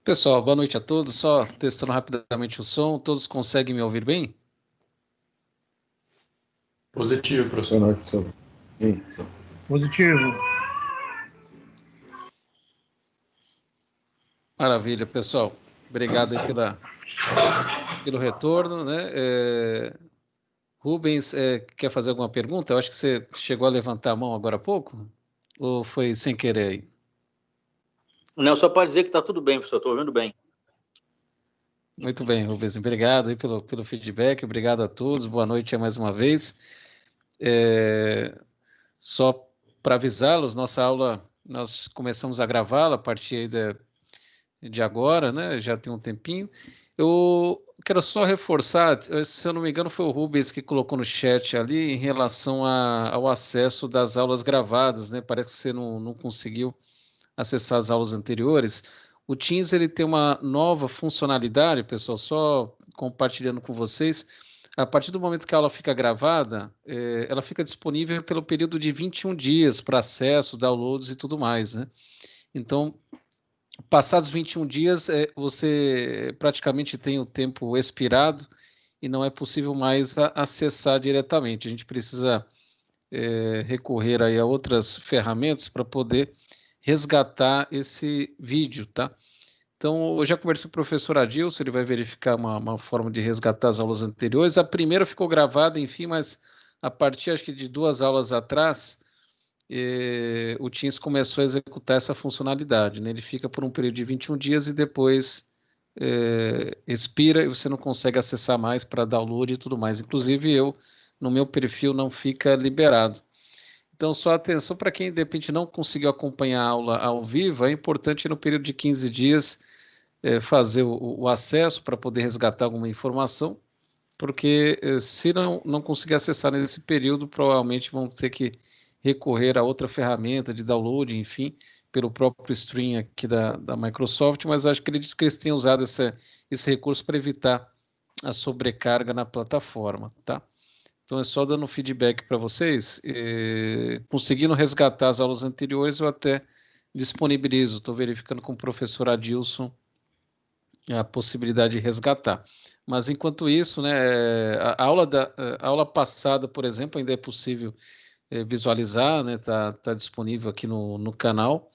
Pessoal, boa noite a todos. Só testando rapidamente o som. Todos conseguem me ouvir bem? Positivo, professor. Boa noite, professor. Sim. Positivo. Maravilha, pessoal. Obrigado aí pelo retorno, né? Rubens, quer fazer alguma pergunta? Eu acho que você chegou a levantar a mão agora há pouco, ou foi sem querer aí? Não, só pode dizer que está tudo bem, professor. Estou ouvindo bem. Muito bem, Rubens. Obrigado aí pelo feedback. Obrigado a todos. Boa noite mais uma vez. Só para avisá-los, nossa aula, nós começamos a gravá-la a partir aí de agora, né? Já tem um tempinho. Eu quero só reforçar, se eu não me engano, foi o Rubens que colocou no chat ali em relação ao acesso das aulas gravadas, né? Parece que você não conseguiu acessar as aulas anteriores. O Teams ele tem uma nova funcionalidade, pessoal, só compartilhando com vocês. A partir do momento que a aula fica gravada, ela fica disponível pelo período de 21 dias para acesso, downloads e tudo mais, né? Então, passados 21 dias, você praticamente tem o tempo expirado e não é possível mais acessar diretamente. A gente precisa recorrer aí a outras ferramentas para poder resgatar esse vídeo, tá? Então, eu já conversei com o professor Adilson, ele vai verificar uma forma de resgatar as aulas anteriores. A primeira ficou gravada, enfim, mas a partir, acho que de 2 aulas atrás, o Teams começou a executar essa funcionalidade, né? Ele fica por um período de 21 dias e depois expira e você não consegue acessar mais para download e tudo mais. Inclusive, no meu perfil, não fica liberado. Então, só atenção para quem, de repente, não conseguiu acompanhar a aula ao vivo, é importante no período de 15 dias fazer o acesso para poder resgatar alguma informação, porque se não conseguir acessar nesse período, provavelmente vão ter que recorrer a outra ferramenta de download, enfim, pelo próprio stream aqui da Microsoft, mas acredito que eles tenham usado esse recurso para evitar a sobrecarga na plataforma, tá? Então, é só dando feedback para vocês. Conseguindo resgatar as aulas anteriores, eu até disponibilizo. Estou verificando com o professor Adilson a possibilidade de resgatar. Mas, enquanto isso, né, a aula passada, por exemplo, ainda é possível visualizar, né, tá disponível aqui no canal.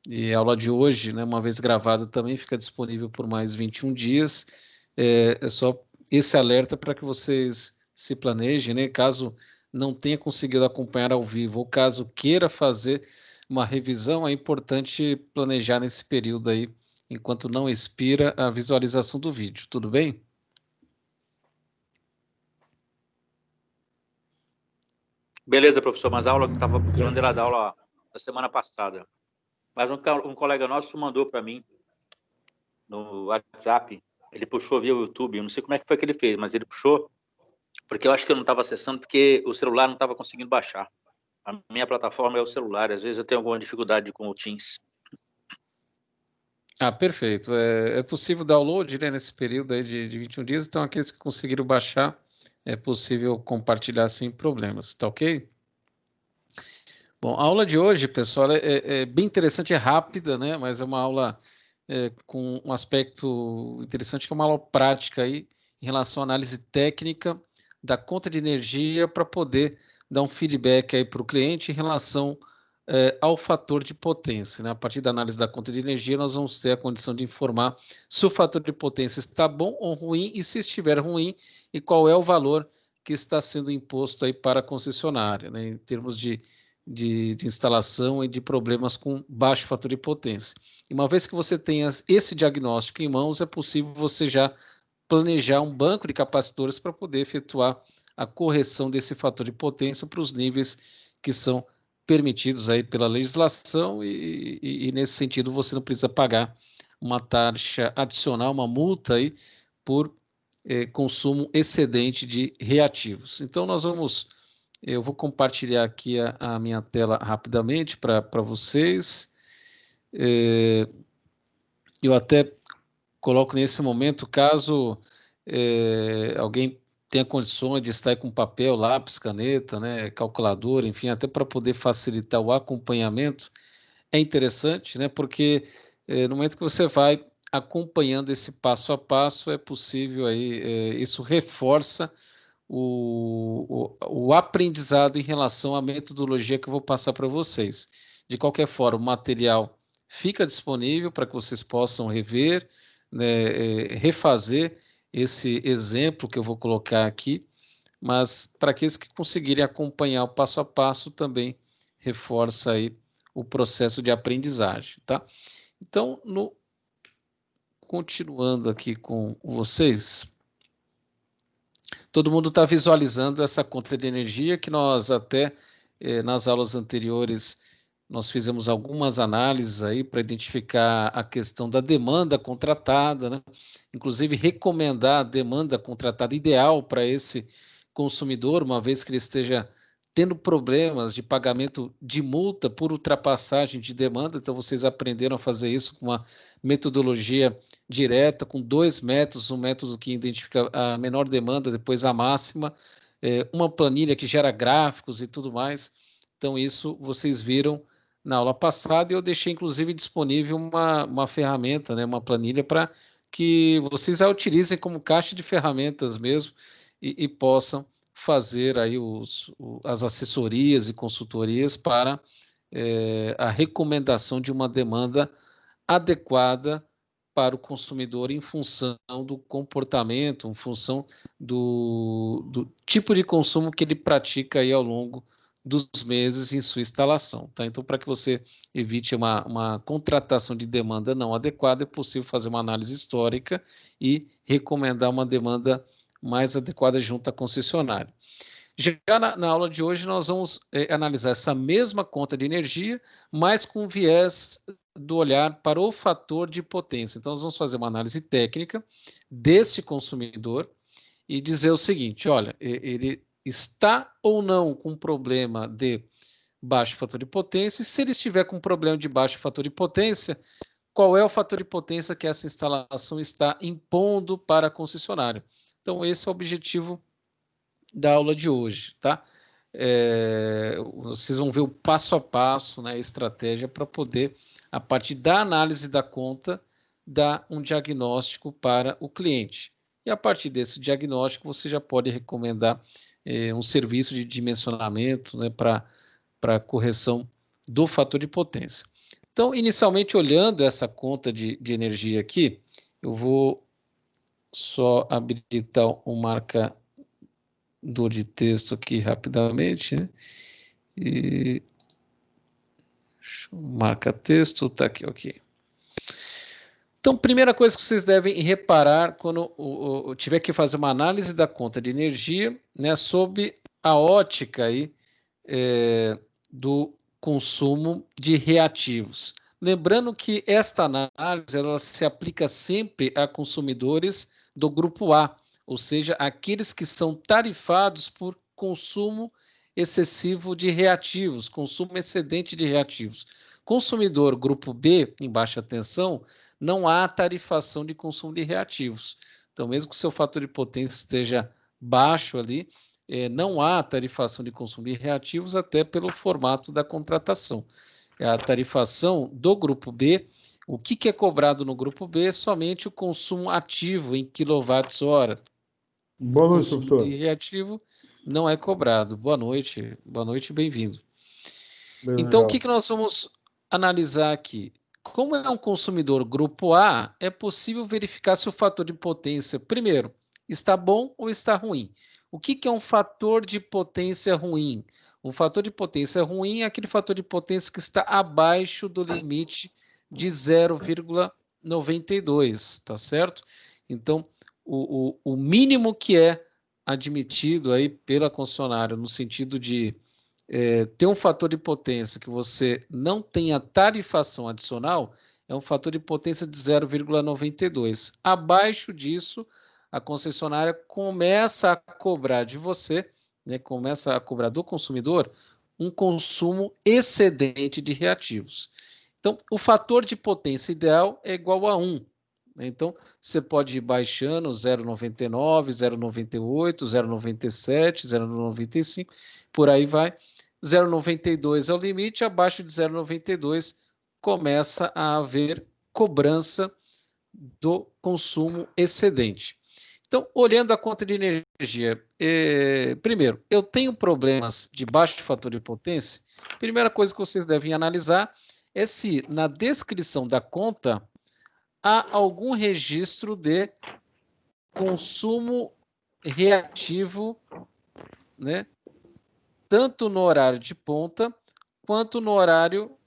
E a aula de hoje, né, uma vez gravada, também fica disponível por mais 21 dias. É só esse alerta para que vocês se planejem, né? Caso não tenha conseguido acompanhar ao vivo, ou caso queira fazer uma revisão, é importante planejar nesse período aí, enquanto não expira a visualização do vídeo. Tudo bem? Beleza, professor, mas a aula que estava procurando era da aula da semana passada. Mas um colega nosso mandou para mim no WhatsApp, ele puxou via YouTube, eu não sei como é que foi que ele fez, mas ele puxou, porque eu acho que eu não estava acessando, porque o celular não estava conseguindo baixar. A minha plataforma é o celular, às vezes eu tenho alguma dificuldade com o Teams. Perfeito. É possível download, né, nesse período aí de 21 dias, então aqueles que conseguiram baixar, é possível compartilhar sem problemas, tá ok? Bom, a aula de hoje, pessoal, é bem interessante, é rápida, né, mas é uma aula com um aspecto interessante, que é uma aula prática aí, em relação à análise técnica da conta de energia, para poder dar um feedback aí para o cliente em relação ao fator de potência, né? A partir da análise da conta de energia, nós vamos ter a condição de informar se o fator de potência está bom ou ruim, e se estiver ruim, e qual é o valor que está sendo imposto aí para a concessionária, né? Em termos de instalação e de problemas com baixo fator de potência. E uma vez que você tenha esse diagnóstico em mãos, é possível você já planejar um banco de capacitores para poder efetuar a correção desse fator de potência para os níveis que são permitidos aí pela legislação, e nesse sentido você não precisa pagar uma taxa adicional, uma multa aí por consumo excedente de reativos. Então eu vou compartilhar aqui a minha tela rapidamente para vocês. Eu até coloco nesse momento, caso alguém tenha condições de estar com papel, lápis, caneta, né, calculadora, enfim, até para poder facilitar o acompanhamento, é interessante, né, porque no momento que você vai acompanhando esse passo a passo, é possível aí, isso reforça o aprendizado em relação à metodologia que eu vou passar para vocês. De qualquer forma, o material fica disponível para que vocês possam rever, né, refazer esse exemplo que eu vou colocar aqui, mas para aqueles que conseguirem acompanhar o passo a passo também reforça aí o processo de aprendizagem, tá? Então, continuando aqui com vocês, todo mundo está visualizando essa conta de energia que nós até nas aulas anteriores nós fizemos algumas análises aí para identificar a questão da demanda contratada, né? Inclusive recomendar a demanda contratada ideal para esse consumidor, uma vez que ele esteja tendo problemas de pagamento de multa por ultrapassagem de demanda. Então, vocês aprenderam a fazer isso com uma metodologia direta, com 2 métodos, um método que identifica a menor demanda, depois a máxima, uma planilha que gera gráficos e tudo mais. Então, isso vocês viram na aula passada, e eu deixei, inclusive, disponível uma ferramenta, né, uma planilha, para que vocês a utilizem como caixa de ferramentas mesmo, e possam fazer aí as assessorias e consultorias para a recomendação de uma demanda adequada para o consumidor em função do comportamento, em função do tipo de consumo que ele pratica aí ao longo dos meses em sua instalação, tá? Então, para que você evite uma contratação de demanda não adequada, é possível fazer uma análise histórica e recomendar uma demanda mais adequada junto à concessionária. Já na aula de hoje, nós vamos analisar essa mesma conta de energia, mas com viés do olhar para o fator de potência. Então, nós vamos fazer uma análise técnica desse consumidor e dizer o seguinte: olha, ele está ou não com problema de baixo fator de potência, e se ele estiver com problema de baixo fator de potência, qual é o fator de potência que essa instalação está impondo para a concessionária. Então, esse é o objetivo da aula de hoje, tá? Vocês vão ver o passo a passo, né, a estratégia para poder, a partir da análise da conta, dar um diagnóstico para o cliente. E a partir desse diagnóstico, você já pode recomendar um serviço de dimensionamento, né, para correção do fator de potência. Então, inicialmente, olhando essa conta de energia aqui, eu vou só habilitar o marcador de texto aqui rapidamente, né? E marca texto, está aqui, ok. Então, primeira coisa que vocês devem reparar quando tiver que fazer uma análise da conta de energia, né, sob a ótica aí, do consumo de reativos. Lembrando que esta análise ela se aplica sempre a consumidores do grupo A, ou seja, aqueles que são tarifados por consumo excessivo de reativos, consumo excedente de reativos. Consumidor grupo B, em baixa tensão, não há tarifação de consumo de reativos. Então, mesmo que o seu fator de potência esteja baixo ali, não há tarifação de consumo de reativos, até pelo formato da contratação. A tarifação do grupo B, o que é cobrado no grupo B é somente o consumo ativo em quilowatts-hora. Boa noite, professor. O consumo de reativo não é cobrado. Boa noite, bem-vindo. Então, o que nós vamos analisar aqui? Como é um consumidor grupo A, é possível verificar se o fator de potência, primeiro, está bom ou está ruim. O que é um fator de potência ruim? Um fator de potência ruim é aquele fator de potência que está abaixo do limite de 0,92, tá certo? Então, o mínimo que é admitido aí pela concessionária, no sentido de ter um fator de potência que você não tenha tarifação adicional, é um fator de potência de 0,92. Abaixo disso, a concessionária começa a cobrar de você, né, começa a cobrar do consumidor, um consumo excedente de reativos. Então, o fator de potência ideal é igual a 1. Então, você pode ir baixando 0,99, 0,98, 0,97, 0,95, por aí vai. 0,92 é o limite, abaixo de 0,92 começa a haver cobrança do consumo excedente. Então, olhando a conta de energia, primeiro, eu tenho problemas de baixo fator de potência. Primeira coisa que vocês devem analisar é se na descrição da conta há algum registro de consumo reativo, né? Tanto no horário de ponta quanto no horário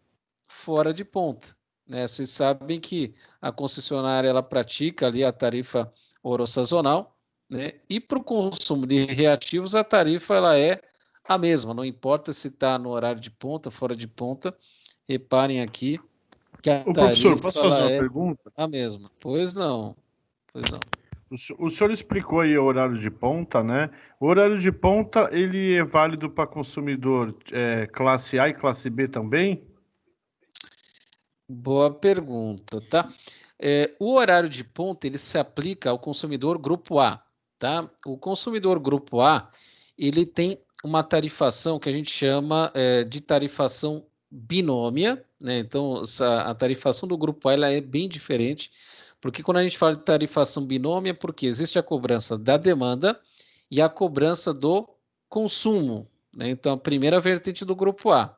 fora de ponta, né? Vocês sabem que a concessionária ela pratica ali a tarifa orossazonal, né? E para o consumo de reativos a tarifa ela é a mesma, não importa se está no horário de ponta, fora de ponta. Reparem aqui que a Ô, professor, tarifa posso fazer ela uma é pergunta? a mesma. Pois não, pois não. O senhor explicou aí o horário de ponta, né? O horário de ponta, ele é válido para consumidor classe A e classe B também? Boa pergunta, tá? O horário de ponta ele se aplica ao consumidor grupo A, tá? O consumidor grupo A ele tem uma tarifação que a gente chama de tarifação binômia, né? Então a tarifação do grupo A ela é bem diferente, porque quando a gente fala de tarifação binômia, é porque existe a cobrança da demanda e a cobrança do consumo, né? Então a primeira vertente do grupo A.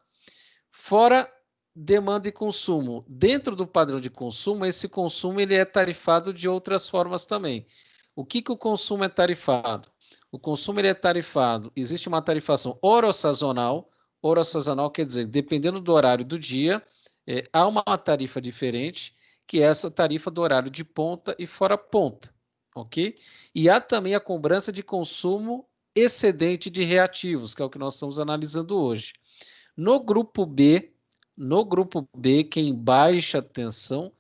Fora demanda e consumo. Dentro do padrão de consumo, esse consumo ele é tarifado de outras formas também. O que o consumo é tarifado? O consumo ele é tarifado, existe uma tarifação orossazonal. Orossazonal quer dizer, dependendo do horário do dia, há uma tarifa diferente, que é essa tarifa do horário de ponta e fora ponta, ok? E há também a cobrança de consumo excedente de reativos, que é o que nós estamos analisando hoje. No grupo B, quem baixa atenção,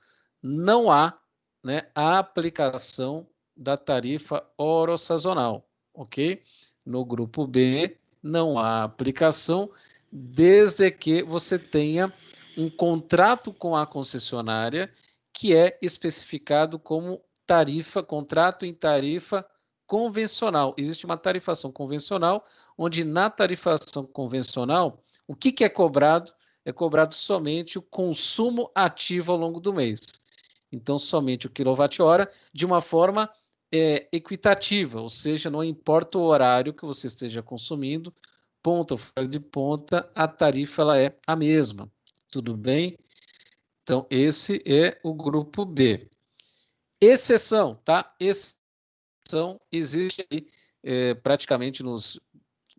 não há, né, a aplicação da tarifa orossazonal, ok? No grupo B, não há aplicação, desde que você tenha um contrato com a concessionária que é especificado como tarifa, contrato em tarifa convencional. Existe uma tarifação convencional, onde na tarifação convencional o que é cobrado? É cobrado somente o consumo ativo ao longo do mês. Então, somente o quilowatt-hora de uma forma equitativa, ou seja, não importa o horário que você esteja consumindo, ponta ou fora de ponta, a tarifa ela é a mesma. Tudo bem? Então, esse é o grupo B. Exceção, tá? Exceção existe aí, praticamente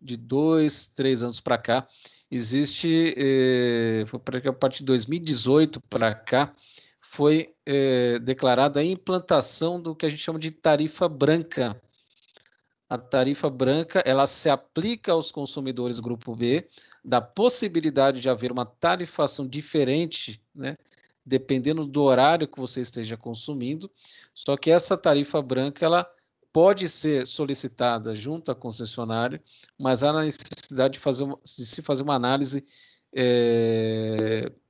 de 2, 3 anos para cá, existe, a partir de 2018 para cá, foi declarada a implantação do que a gente chama de tarifa branca. A tarifa branca, ela se aplica aos consumidores grupo B, da possibilidade de haver uma tarifação diferente, né, dependendo do horário que você esteja consumindo, só que essa tarifa branca, ela pode ser solicitada junto à concessionária, mas há necessidade de se fazer uma análise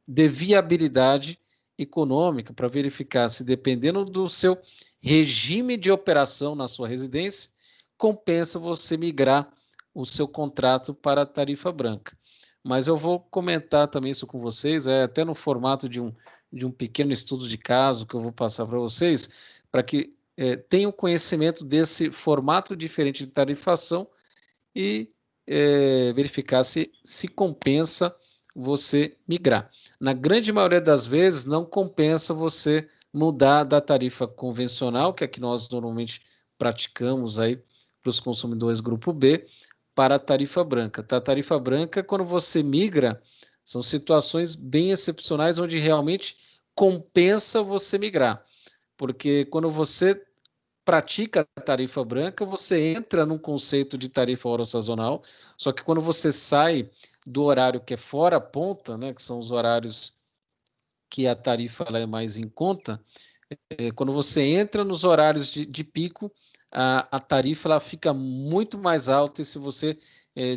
de viabilidade econômica para verificar se, dependendo do seu regime de operação na sua residência, compensa você migrar o seu contrato para a tarifa branca. Mas eu vou comentar também isso com vocês, até no formato de um pequeno estudo de caso que eu vou passar para vocês, para que tenham conhecimento desse formato diferente de tarifação e verificar se compensa você migrar. Na grande maioria das vezes, não compensa você mudar da tarifa convencional, que é que nós normalmente praticamos aí para os consumidores grupo B, para a tarifa branca. A tarifa branca, quando você migra, são situações bem excepcionais onde realmente compensa você migrar. Porque quando você pratica a tarifa branca, você entra num conceito de tarifa orossazonal, só que quando você sai do horário que é fora ponta, né, que são os horários que a tarifa ela é mais em conta, quando você entra nos horários de pico, a tarifa ela fica muito mais alta, e se você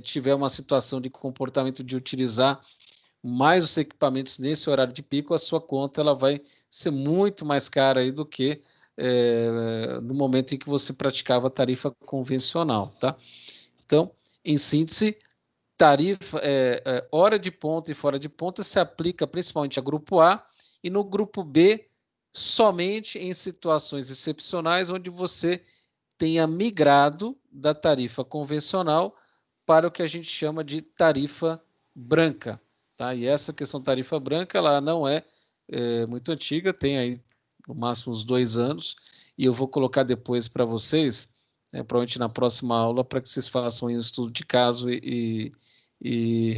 tiver uma situação de comportamento de utilizar mais os equipamentos nesse horário de pico, a sua conta ela vai ser muito mais cara aí do que no momento em que você praticava a tarifa convencional, tá? Então, em síntese, tarifa, hora de ponta e fora de ponta se aplica principalmente a grupo A, e no grupo B somente em situações excepcionais onde você tenha migrado da tarifa convencional para o que a gente chama de tarifa branca. Tá? E essa questão tarifa branca, ela não é muito antiga, tem aí no máximo uns 2 anos, e eu vou colocar depois para vocês, provavelmente na próxima aula, para que vocês façam um estudo de caso e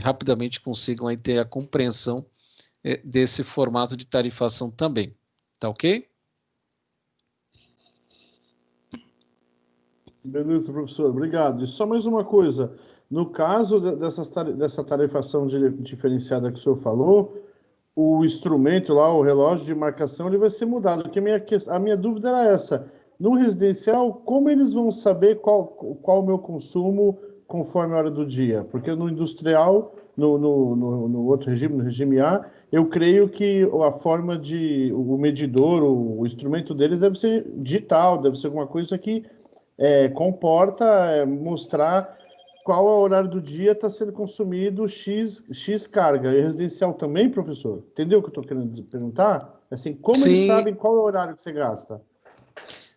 rapidamente consigam aí ter a compreensão desse formato de tarifação também. Tá ok? Beleza, professor, obrigado. E só mais uma coisa, no caso dessa tarifação diferenciada que o senhor falou, o instrumento lá, o relógio de marcação, ele vai ser mudado, porque a minha dúvida era essa, no residencial, como eles vão saber qual o meu consumo conforme a hora do dia? Porque no industrial, no outro regime, no regime A, eu creio que a forma o medidor, o instrumento deles deve ser digital, deve ser alguma coisa que comporta mostrar qual é o horário do dia está sendo consumido X carga. E residencial também, professor? Entendeu o que eu estou querendo perguntar? Assim, como eles sabem qual é o horário que você gasta?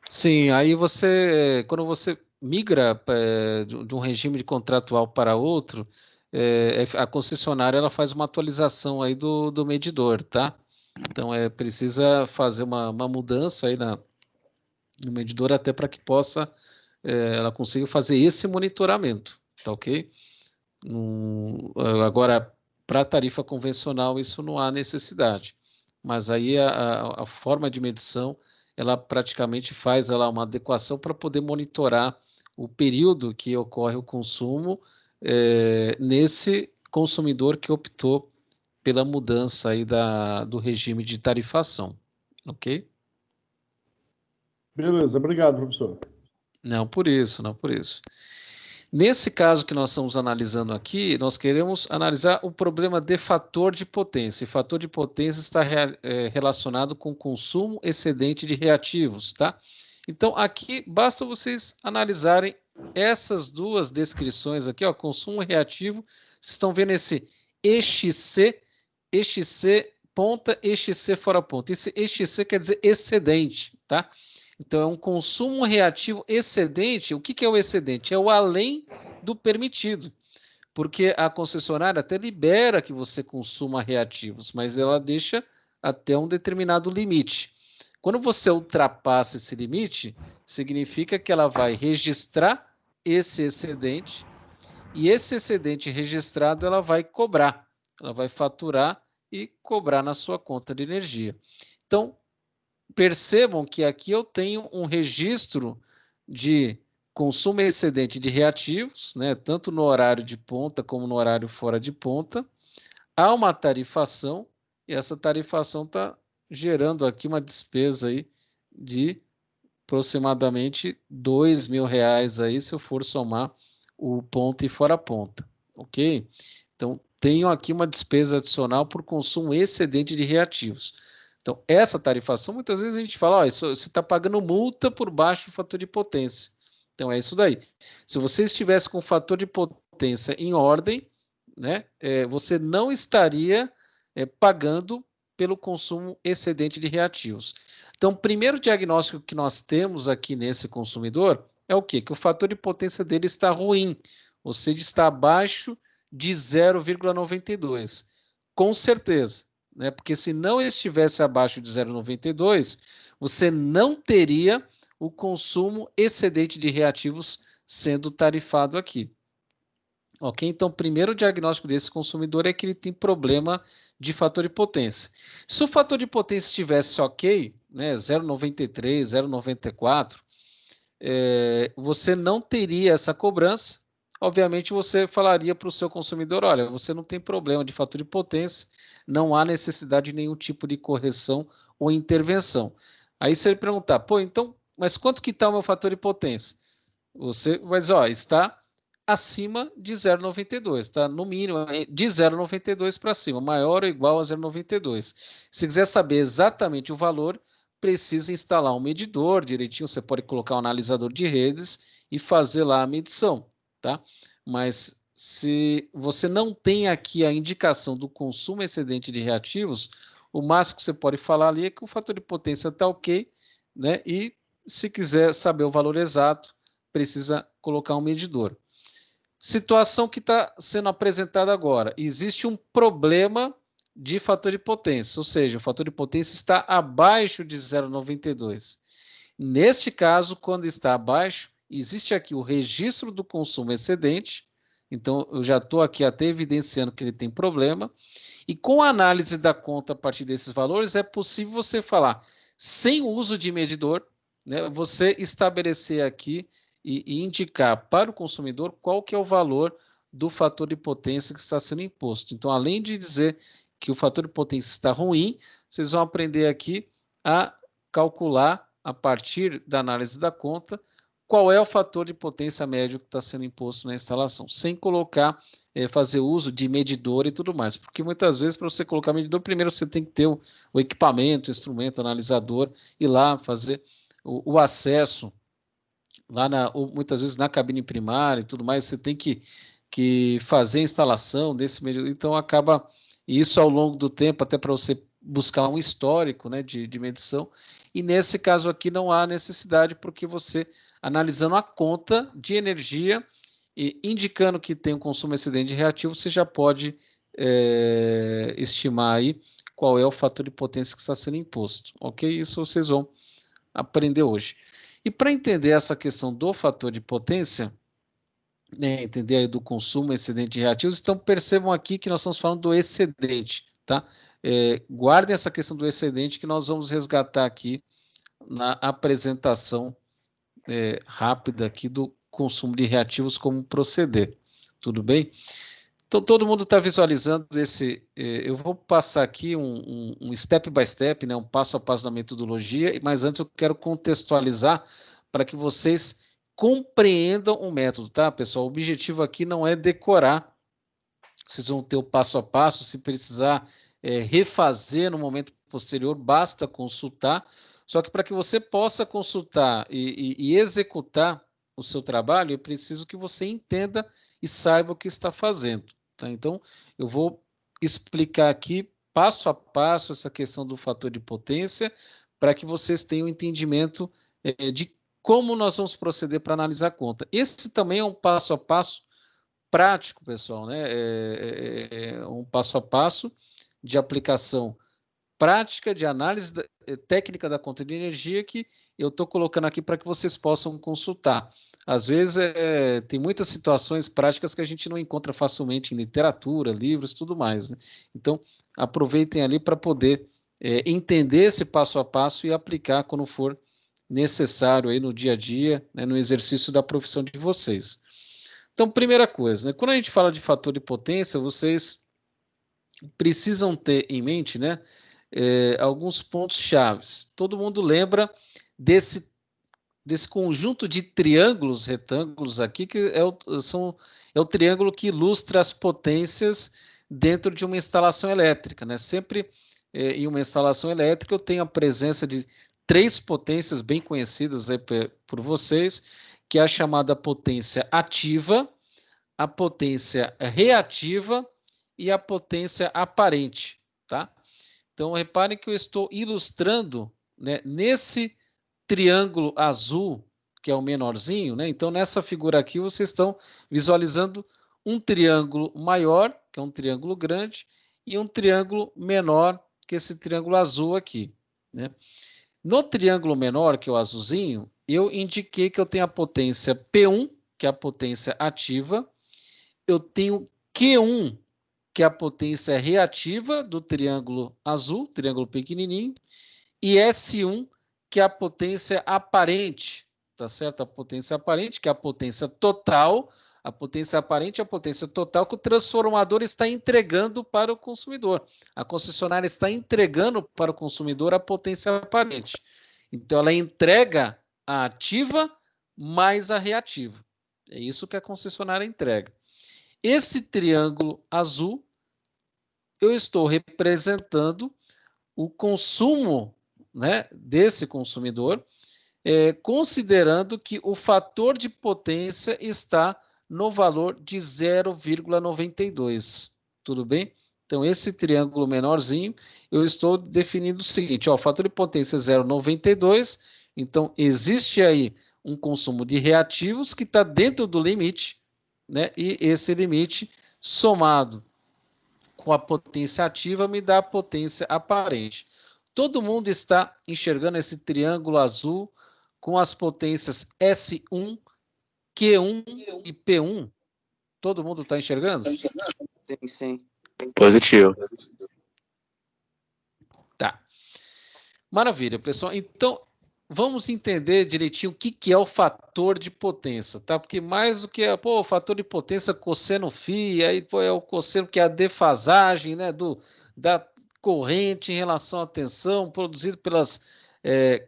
Sim, aí quando você migra de um regime de contratual para outro, a concessionária ela faz uma atualização aí do medidor, tá? Então, precisa fazer uma mudança aí no medidor até para que ela consiga fazer esse monitoramento, tá ok? Agora, para a tarifa convencional, isso não há necessidade. Mas aí a forma de medição, ela praticamente faz uma adequação para poder monitorar o período que ocorre o consumo nesse consumidor que optou pela mudança aí do regime de tarifação. Ok? Beleza, obrigado, professor. Não por isso, não por isso. Nesse caso que nós estamos analisando aqui, nós queremos analisar o problema de fator de potência. E fator de potência está relacionado com consumo excedente de reativos, tá? Então, aqui basta vocês analisarem essas duas descrições aqui, ó, consumo reativo. Vocês estão vendo esse EXC ponta, EXC fora ponta. Esse EXC quer dizer excedente, tá? Então, é um consumo reativo excedente. O que é o excedente? É o além do permitido, porque a concessionária até libera que você consuma reativos, mas ela deixa até um determinado limite. Quando você ultrapassa esse limite, significa que ela vai registrar esse excedente, e esse excedente registrado ela vai cobrar, ela vai faturar e cobrar na sua conta de energia. Então, percebam que aqui eu tenho um registro de consumo excedente de reativos, né, tanto no horário de ponta como no horário fora de ponta. Há uma tarifação e essa tarifação está gerando aqui uma despesa aí de aproximadamente R$ 2.000 aí, se eu for somar o ponta e fora ponta, ok? Então, tenho aqui uma despesa adicional por consumo excedente de reativos. Então, essa tarifação, muitas vezes a gente fala, você está pagando multa por baixo fator de potência. Então, é isso daí. Se você estivesse com o fator de potência em ordem, né, você não estaria pagando pelo consumo excedente de reativos. Então, o primeiro diagnóstico que nós temos aqui nesse consumidor é o quê? Que o fator de potência dele está ruim, ou seja, está abaixo de 0,92. Com certeza. Né? Porque se não estivesse abaixo de 0,92, você não teria o consumo excedente de reativos sendo tarifado aqui. Ok? Então, o primeiro diagnóstico desse consumidor é que ele tem problema de fator de potência. Se o fator de potência estivesse ok, né, 0,93, 0,94, você não teria essa cobrança. Obviamente, você falaria para o seu consumidor, olha, você não tem problema de fator de potência, não há necessidade de nenhum tipo de correção ou intervenção. Aí, se ele perguntar, pô, então, mas quanto que está o meu fator de potência? Você vai dizer, está acima de 0,92, está no mínimo de 0,92 para cima, maior ou igual a 0,92. Se quiser saber exatamente o valor, precisa instalar um medidor direitinho, você pode colocar um analisador de redes e fazer lá a medição, tá? Mas se você não tem aqui a indicação do consumo excedente de reativos, O máximo que você pode falar ali é que o fator de potência está ok, né? E se quiser saber o valor exato, precisa colocar um medidor. Situação que está sendo apresentada agora. Existe um problema de fator de potência, ou seja, o fator de potência está abaixo de 0,92. Neste caso, quando está abaixo, existe aqui o registro do consumo excedente, então eu já estou aqui até evidenciando que ele tem problema, e com a análise da conta a partir desses valores, é possível você falar, sem o uso de medidor, né, você estabelecer aqui e indicar para o consumidor qual que é o valor do fator de potência que está sendo imposto. Então, além de dizer que o fator de potência está ruim, vocês vão aprender aqui a calcular, a partir da análise da conta, qual é o fator de potência médio que está sendo imposto na instalação, sem colocar, fazer uso de medidor e tudo mais, porque muitas vezes para você colocar medidor, primeiro você tem que ter o equipamento, o instrumento, o analisador, ir lá fazer o acesso, lá muitas vezes na cabine primária e tudo mais, você tem que fazer a instalação desse medidor, então acaba isso ao longo do tempo, até para você buscar um histórico, né, de medição, e nesse caso aqui não há necessidade, porque você, analisando a conta de energia e indicando que tem um consumo excedente de reativo, você já pode estimar aí qual é o fator de potência que está sendo imposto, ok? Isso vocês vão aprender hoje. E para entender essa questão do fator de potência, né, entender aí do consumo excedente de reativos, então percebam aqui que nós estamos falando do excedente, tá? Guardem essa questão do excedente que nós vamos resgatar aqui na apresentação rápida aqui do consumo de reativos como proceder, tudo bem? Então todo mundo está visualizando esse, eu vou passar aqui um step by step, né, um passo a passo da metodologia, mas antes eu quero contextualizar para que vocês compreendam o método, tá, pessoal? O objetivo aqui não é decorar, vocês vão ter o passo a passo, se precisar refazer no momento posterior, basta consultar, só que para que você possa consultar e executar o seu trabalho, eu preciso que você entenda e saiba o que está fazendo, tá? Então, eu vou explicar aqui, passo a passo, essa questão do fator de potência, para que vocês tenham um entendimento de como nós vamos proceder para analisar a conta. Esse também é um passo a passo prático, pessoal, né? Um passo a passo de aplicação prática de análise técnica da conta de energia que eu estou colocando aqui para que vocês possam consultar. Às vezes tem muitas situações práticas que a gente não encontra facilmente em literatura, livros, tudo mais, né? Então, aproveitem ali para poder entender esse passo a passo e aplicar quando for necessário aí no dia a dia, né, no exercício da profissão de vocês. Então, primeira coisa, né, quando a gente fala de fator de potência, vocês precisam ter em mente, né, alguns pontos chaves. Todo mundo lembra desse conjunto de triângulos, retângulos aqui, que é o triângulo que ilustra as potências dentro de uma instalação elétrica, né? Sempre em uma instalação elétrica eu tenho a presença de 3 potências bem conhecidas aí por vocês, que é a chamada potência ativa, a potência reativa e a potência aparente, tá? Então, reparem que eu estou ilustrando, né, nesse triângulo azul, que é o menorzinho, né? Então, nessa figura aqui, vocês estão visualizando um triângulo maior, que é um triângulo grande, e um triângulo menor, que é esse triângulo azul aqui, né? No triângulo menor, que é o azulzinho, eu indiquei que eu tenho a potência P1, que é a potência ativa, eu tenho Q1, que é a potência reativa do triângulo azul, triângulo pequenininho, e S1, que é a potência aparente, tá certo? A potência aparente, que é a potência total, a potência aparente é a potência total que o transformador está entregando para o consumidor. A concessionária está entregando para o consumidor a potência aparente. Então, ela entrega a ativa mais a reativa. É isso que a concessionária entrega. Esse triângulo azul, eu estou representando o consumo, né, desse consumidor, considerando que o fator de potência está no valor de 0,92. Tudo bem? Então, esse triângulo menorzinho, eu estou definindo o seguinte, ó, o fator de potência é 0,92, então existe aí um consumo de reativos que está dentro do limite, né? E esse limite somado com a potência ativa me dá a potência aparente. Todo mundo está enxergando esse triângulo azul com as potências S1, Q1 e P1? Todo mundo está enxergando? Sim, sim. Positivo. Tá. Maravilha, pessoal. Então, vamos entender direitinho o que é o fator de potência, tá? Porque mais do que o fator de potência cosseno φ, aí pô, é o cosseno que é a defasagem, né, da corrente em relação à tensão produzido pelas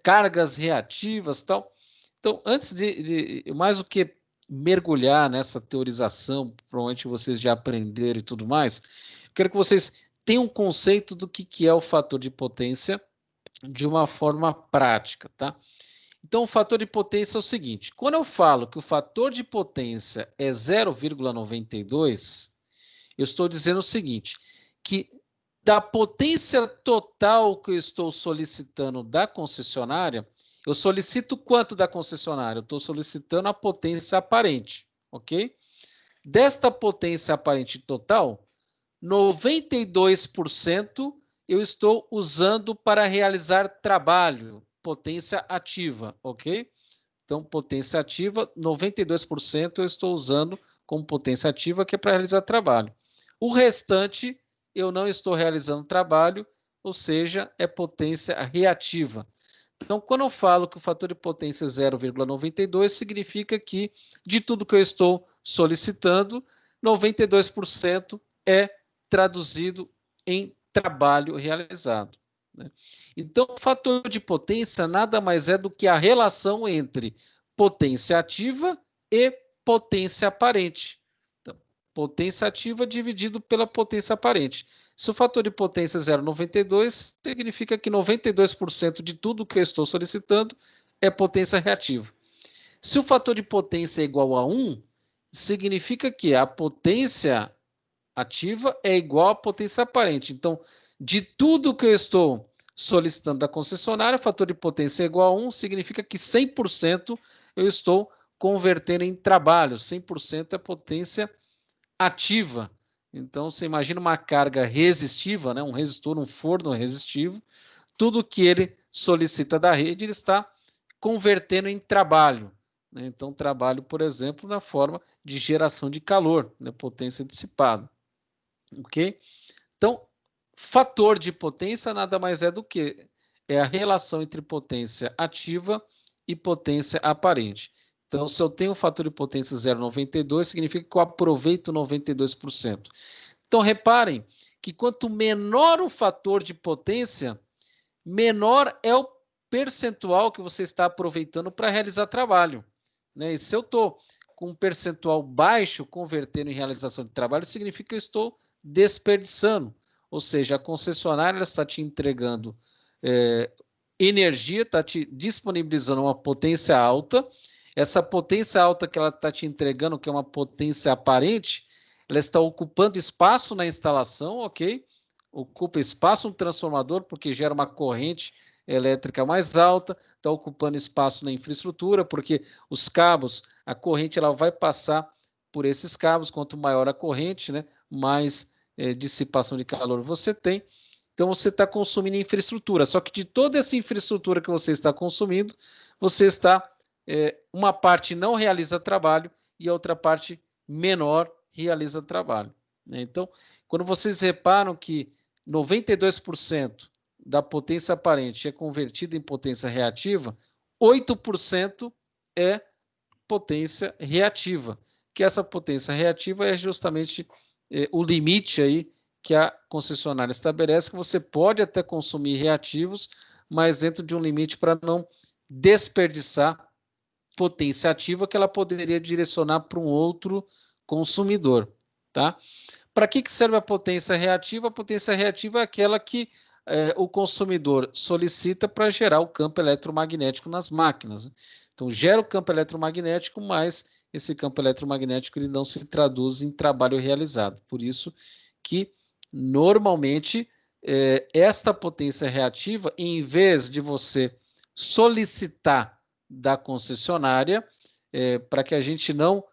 cargas reativas, tal. Então, antes de mais do que mergulhar nessa teorização, provavelmente vocês já aprenderam e tudo mais, eu quero que vocês tenham um conceito do que é o fator de potência de uma forma prática, tá? Então, o fator de potência é o seguinte, quando eu falo que o fator de potência é 0,92, eu estou dizendo o seguinte, que da potência total que eu estou solicitando da concessionária, eu solicito quanto da concessionária? Eu estou solicitando a potência aparente, ok? Desta potência aparente total, 92% eu estou usando para realizar trabalho, potência ativa, ok? Então, potência ativa, 92% eu estou usando como potência ativa, que é para realizar trabalho. O restante, eu não estou realizando trabalho, ou seja, é potência reativa. Então, quando eu falo que o fator de potência é 0,92, significa que de tudo que eu estou solicitando, 92% é traduzido em trabalho realizado, né? Então, o fator de potência nada mais é do que a relação entre potência ativa e potência aparente. Então, potência ativa dividido pela potência aparente. Se o fator de potência é 0,92, significa que 92% de tudo que eu estou solicitando é potência reativa. Se o fator de potência é igual a 1, significa que a potência ativa é igual à potência aparente. Então, de tudo que eu estou solicitando da concessionária, o fator de potência é igual a 1, significa que 100% eu estou convertendo em trabalho, 100% é potência ativa. Então, você imagina uma carga resistiva, né? Um resistor, um forno resistivo, tudo que ele solicita da rede, ele está convertendo em trabalho, né? Então, trabalho, por exemplo, na forma de geração de calor, né? Potência dissipada. Ok? Então, fator de potência nada mais é do que a relação entre potência ativa e potência aparente. Então, se eu tenho um fator de potência 0,92, significa que eu aproveito 92%. Então, reparem que quanto menor o fator de potência, menor é o percentual que você está aproveitando para realizar trabalho, né? E se eu estou com um percentual baixo convertendo em realização de trabalho, significa que eu estou desperdiçando. Ou seja, a concessionária está te entregando energia, está te disponibilizando uma potência alta. Essa potência alta que ela está te entregando, que é uma potência aparente, ela está ocupando espaço na instalação, ok? Ocupa espaço no transformador, porque gera uma corrente elétrica mais alta, está ocupando espaço na infraestrutura, porque os cabos, a corrente ela vai passar por esses cabos, quanto maior a corrente, né, mais dissipação de calor você tem. Então, você está consumindo infraestrutura, só que de toda essa infraestrutura que você está consumindo, você está, uma parte não realiza trabalho e a outra parte menor realiza trabalho, né? Então, quando vocês reparam que 92% da potência aparente é convertida em potência reativa, 8% é potência reativa, que essa potência reativa é justamente o limite aí que a concessionária estabelece, que você pode até consumir reativos, mas dentro de um limite para não desperdiçar potência ativa que ela poderia direcionar para um outro consumidor, tá? Para que serve a potência reativa? A potência reativa é aquela que o consumidor solicita para gerar o campo eletromagnético nas máquinas. Então, gera o campo eletromagnético, mas esse campo eletromagnético ele não se traduz em trabalho realizado. Por isso que Normalmente, esta potência reativa, em vez de você solicitar da concessionária, para que a gente não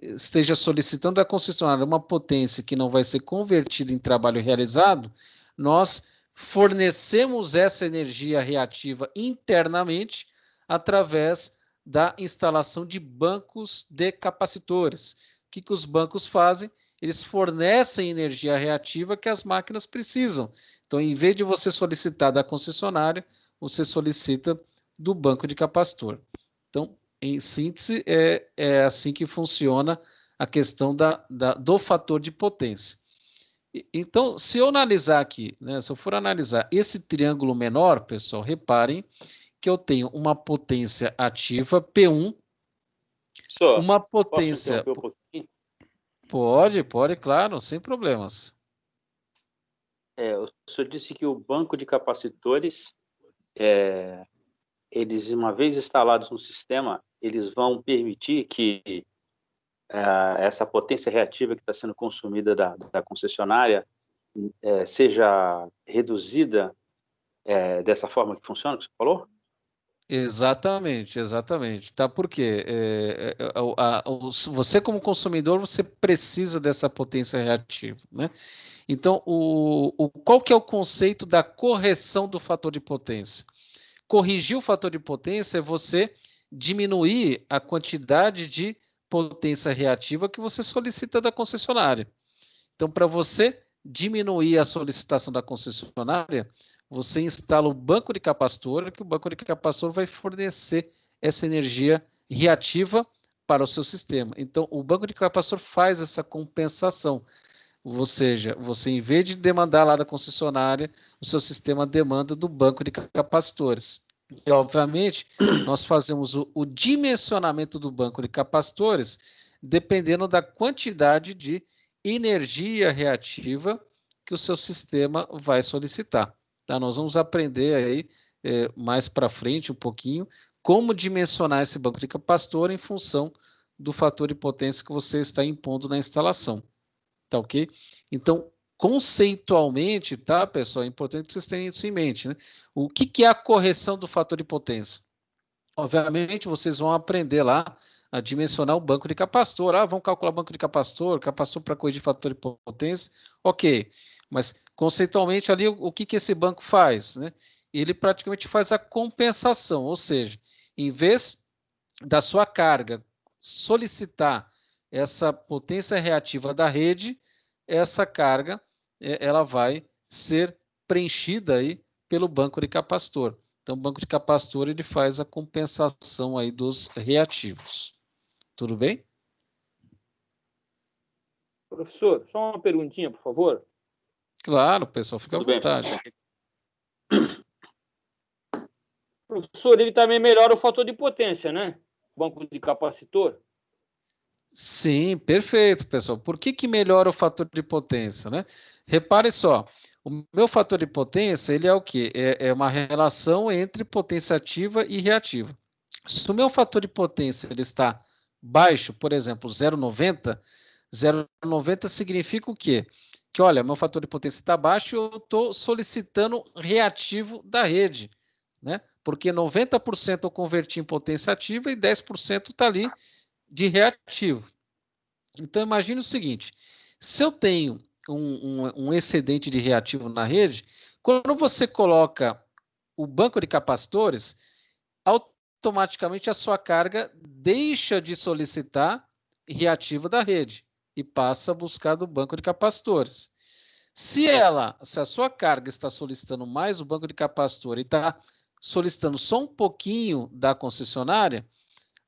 esteja solicitando da concessionária uma potência que não vai ser convertida em trabalho realizado, nós fornecemos essa energia reativa internamente através da instalação de bancos de capacitores. O que os bancos fazem? Eles fornecem energia reativa que as máquinas precisam. Então, em vez de você solicitar da concessionária, você solicita do banco de capacitor. Então, em síntese, é assim que funciona a questão do fator de potência. Então, se eu analisar aqui, né, se eu for analisar esse triângulo menor, pessoal, reparem que eu tenho uma potência ativa P1, uma potência... Posso interromper um pouquinho? Pode, claro, sem problemas. O senhor disse que o banco de capacitores, eles, uma vez instalados no sistema, eles vão permitir que essa potência reativa que está sendo consumida da concessionária seja reduzida dessa forma que funciona, que você falou? Exatamente. Tá? Por quê? Você, como consumidor, você precisa dessa potência reativa, né? Então, qual que é o conceito da correção do fator de potência? Corrigir o fator de potência é você diminuir a quantidade de potência reativa que você solicita da concessionária. Então, para você diminuir a solicitação da concessionária, você instala o banco de capacitor, que o banco de capacitor vai fornecer essa energia reativa para o seu sistema. Então, o banco de capacitor faz essa compensação. Ou seja, você, em vez de demandar lá da concessionária, o seu sistema demanda do banco de capacitores. E, obviamente, nós fazemos o dimensionamento do banco de capacitores dependendo da quantidade de energia reativa que o seu sistema vai solicitar. Tá? Nós vamos aprender aí mais para frente um pouquinho como dimensionar esse banco de capacitor em função do fator de potência que você está impondo na instalação. Tá ok? Então, conceitualmente, tá, pessoal? É importante que vocês tenham isso em mente, né? O que é a correção do fator de potência? Obviamente, vocês vão aprender lá a dimensionar o banco de capacitor. Vamos calcular o banco de capacitor para corrigir fator de potência. Ok, mas conceitualmente ali, o que esse banco faz, né? Ele praticamente faz a compensação, ou seja, em vez da sua carga solicitar essa potência reativa da rede, essa carga ela vai ser preenchida aí pelo banco de capacitor. Então, o banco de capacitor ele faz a compensação aí dos reativos. Tudo bem? Professor, só uma perguntinha, por favor. Claro, pessoal, fica à vontade. Professor, ele também melhora o fator de potência, né? Banco de capacitor. Sim, perfeito, pessoal. Por que melhora o fator de potência, né? Repare só, o meu fator de potência, ele é o quê? É uma relação entre potência ativa e reativa. Se o meu fator de potência ele está baixo, por exemplo, 0,90 significa o quê? Que, olha, meu fator de potência está baixo e eu estou solicitando reativo da rede, né? Porque 90% eu converti em potência ativa e 10% está ali de reativo. Então, imagine o seguinte, se eu tenho um excedente de reativo na rede, quando você coloca o banco de capacitores, automaticamente a sua carga deixa de solicitar reativo da rede e passa a buscar do banco de capacitores. Se a sua carga está solicitando mais o banco de capacitor e está solicitando só um pouquinho da concessionária,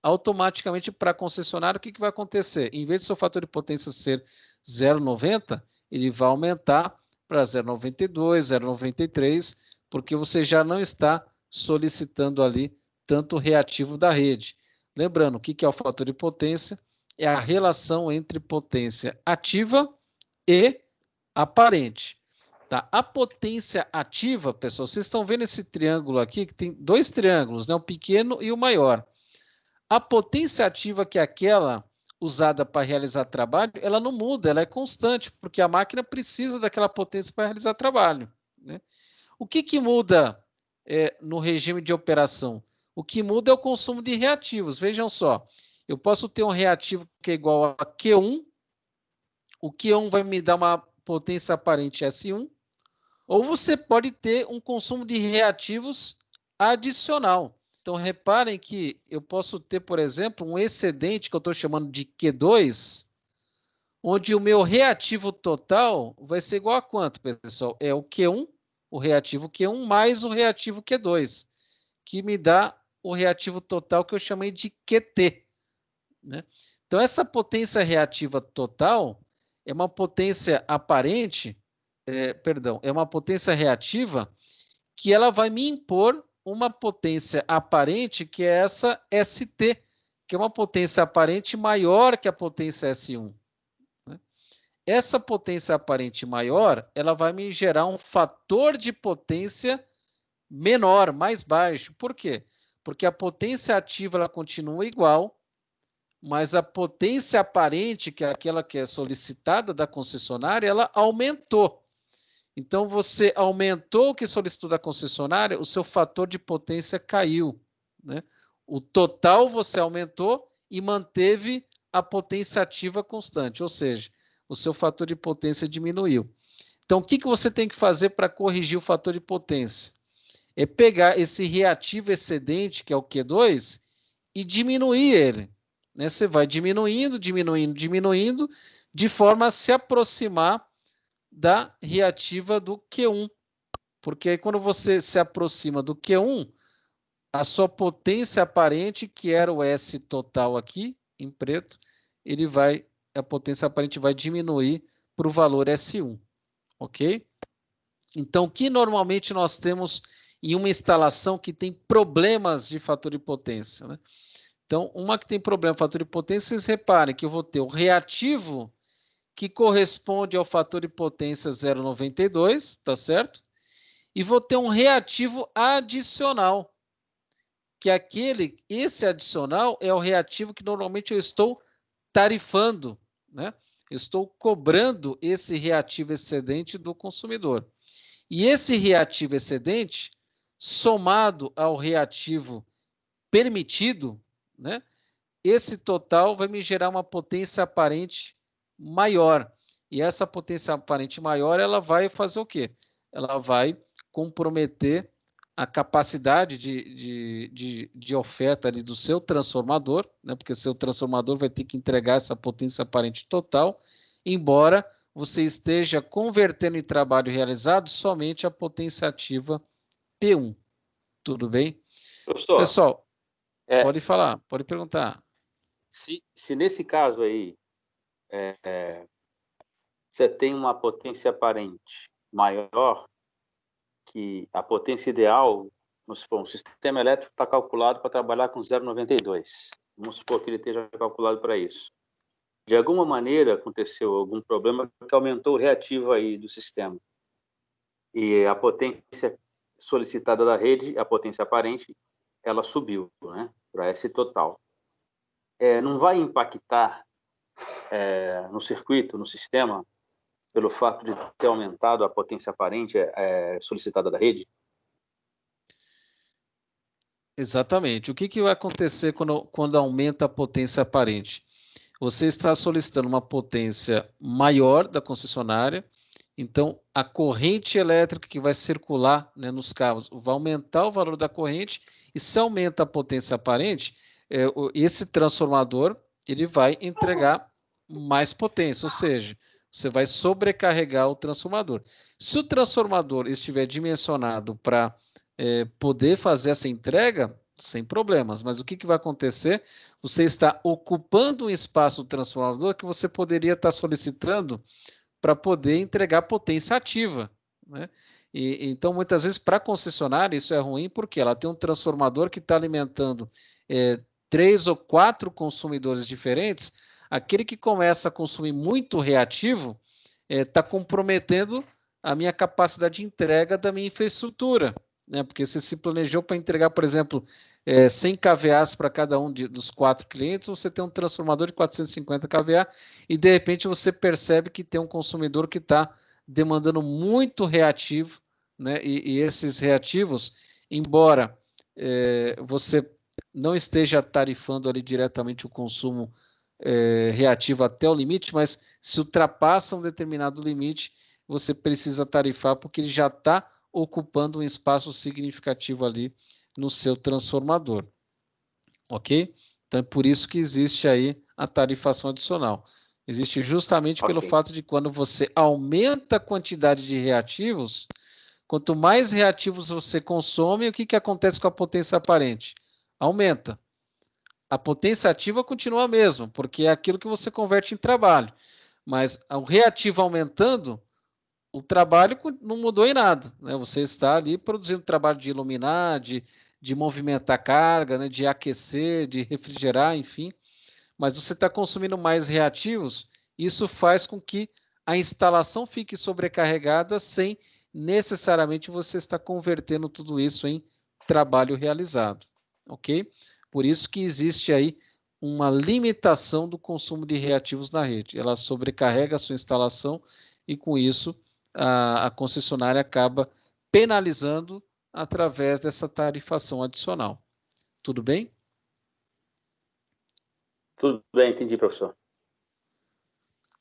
automaticamente para a concessionária, o que vai acontecer? Em vez do seu fator de potência ser 0,90, ele vai aumentar para 0,92, 0,93, porque você já não está solicitando ali tanto reativo da rede. Lembrando, o que é o fator de potência? É a relação entre potência ativa e aparente. Tá? A potência ativa, pessoal, vocês estão vendo esse triângulo aqui, que tem dois triângulos, né? O pequeno e o maior. A potência ativa, que é aquela usada para realizar trabalho, ela não muda, ela é constante, porque a máquina precisa daquela potência para realizar trabalho, né? O que muda no regime de operação? O que muda é o consumo de reativos. Vejam só, eu posso ter um reativo que é igual a Q1, o Q1 vai me dar uma potência aparente S1, ou você pode ter um consumo de reativos adicional. Então, reparem que eu posso ter, por exemplo, um excedente que eu estou chamando de Q2, onde o meu reativo total vai ser igual a quanto, pessoal? É o Q1, o reativo Q1, mais o reativo Q2, que me dá o reativo total que eu chamei de QT, né? Então, essa potência reativa total é uma potência aparente, é uma potência reativa que ela vai me impor uma potência aparente, que é essa ST, que é uma potência aparente maior que a potência S1. Né? Essa potência aparente maior, ela vai me gerar um fator de potência menor, mais baixo. Por quê? Porque a potência ativa ela continua igual, mas a potência aparente, que é aquela que é solicitada da concessionária, ela aumentou. Então, você aumentou o que solicitou da concessionária, o seu fator de potência caiu, né? O total você aumentou e manteve a potência ativa constante, ou seja, o seu fator de potência diminuiu. Então, o que você tem que fazer para corrigir o fator de potência? É pegar esse reativo excedente, que é o Q2, e diminuir ele, né? Você vai diminuindo, de forma a se aproximar da reativa do Q1. Porque aí quando você se aproxima do Q1, a sua potência aparente, que era o S total aqui, em preto, a potência aparente vai diminuir para o valor S1. Ok? Então, o que normalmente nós temos em uma instalação que tem problemas de fator de potência, né? Então, uma que tem problema de fator de potência, vocês reparem que eu vou ter o reativo que corresponde ao fator de potência 0,92, tá certo? E vou ter um reativo adicional, que esse adicional é o reativo que normalmente eu estou tarifando, né? Eu estou cobrando esse reativo excedente do consumidor. E esse reativo excedente, somado ao reativo permitido, né? Esse total vai me gerar uma potência aparente maior. E essa potência aparente maior, ela vai fazer o quê? Ela vai comprometer a capacidade de oferta ali do seu transformador, né? Porque seu transformador vai ter que entregar essa potência aparente total, embora você esteja convertendo em trabalho realizado somente a potência ativa P1. Tudo bem? Professor, pessoal, pode falar, pode perguntar. Se nesse caso aí você tem uma potência aparente maior que a potência ideal, vamos supor, um sistema elétrico está calculado para trabalhar com 0,92. Vamos supor que ele esteja calculado para isso. De alguma maneira aconteceu algum problema que aumentou o reativo aí do sistema. E a potência solicitada da rede, a potência aparente, ela subiu, né, para S total. Não vai impactar no circuito, no sistema, pelo fato de ter aumentado a potência aparente solicitada da rede? Exatamente. O que vai acontecer quando aumenta a potência aparente? Você está solicitando uma potência maior da concessionária, então a corrente elétrica que vai circular, né, nos cabos vai aumentar o valor da corrente, e se aumenta a potência aparente, esse transformador ele vai entregar mais potência, ou seja, você vai sobrecarregar o transformador. Se o transformador estiver dimensionado para poder fazer essa entrega, sem problemas, mas o que vai acontecer? Você está ocupando um espaço do transformador que você poderia estar solicitando para poder entregar potência ativa, né? Então, muitas vezes, para a concessionária, isso é ruim, porque ela tem um transformador que está alimentando 3 ou 4 consumidores diferentes. Aquele que começa a consumir muito reativo está comprometendo a minha capacidade de entrega da minha infraestrutura, né? Porque você se planejou para entregar, por exemplo, 100 kVAs para cada um dos 4 clientes, você tem um transformador de 450 kVA e, de repente, você percebe que tem um consumidor que está demandando muito reativo, né? E esses reativos, embora você não esteja tarifando ali diretamente o consumo reativo até o limite, mas se ultrapassa um determinado limite, você precisa tarifar porque ele já está ocupando um espaço significativo ali no seu transformador, ok? Então é por isso que existe aí a tarifação adicional. Existe justamente pelo fato de quando você aumenta a quantidade de reativos, quanto mais reativos você consome, o que acontece com a potência aparente? Aumenta. A potência ativa continua a mesma, porque é aquilo que você converte em trabalho. Mas o reativo aumentando, o trabalho não mudou em nada, né? Você está ali produzindo trabalho de iluminar, de movimentar carga, né? De aquecer, de refrigerar, enfim. Mas você está consumindo mais reativos, isso faz com que a instalação fique sobrecarregada sem necessariamente você estar convertendo tudo isso em trabalho realizado, ok? Por isso que existe aí uma limitação do consumo de reativos na rede. Ela sobrecarrega a sua instalação e, com isso, a concessionária acaba penalizando através dessa tarifação adicional. Tudo bem? Tudo bem, entendi, professor.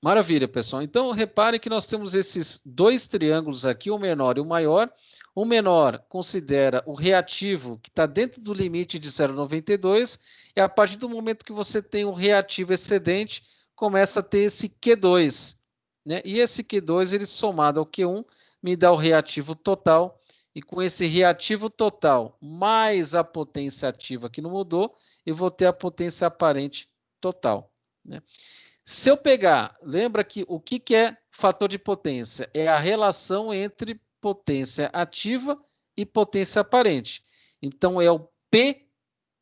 Maravilha, pessoal. Então, repare que nós temos esses dois triângulos aqui, o menor e o maior. O menor considera o reativo que está dentro do limite de 0,92 e a partir do momento que você tem um reativo excedente, começa a ter esse Q2, né? E esse Q2, ele somado ao Q1, me dá o reativo total. E com esse reativo total, mais a potência ativa que não mudou, eu vou ter a potência aparente total, né? Se eu pegar, lembra que o que é fator de potência? É a relação entre potência ativa e potência aparente. Então, é o P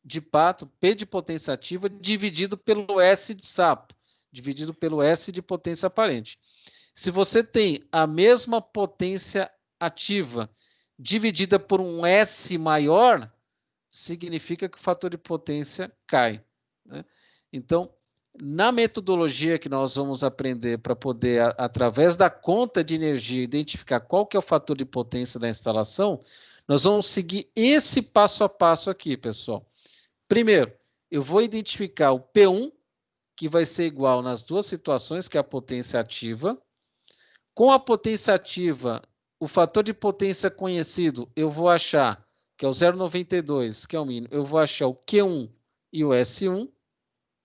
de pato, P de potência ativa, dividido pelo S de sapo, dividido pelo S de potência aparente. Se você tem a mesma potência ativa dividida por um S maior, significa que o fator de potência cai, né? Então, na metodologia que nós vamos aprender para poder, através da conta de energia, identificar qual que é o fator de potência da instalação, nós vamos seguir esse passo a passo aqui, pessoal. Primeiro, eu vou identificar o P1, que vai ser igual nas duas situações, que é a potência ativa. Com a potência ativa, o fator de potência conhecido, eu vou achar, que é o 0,92, que é o mínimo, eu vou achar o Q1 e o S1,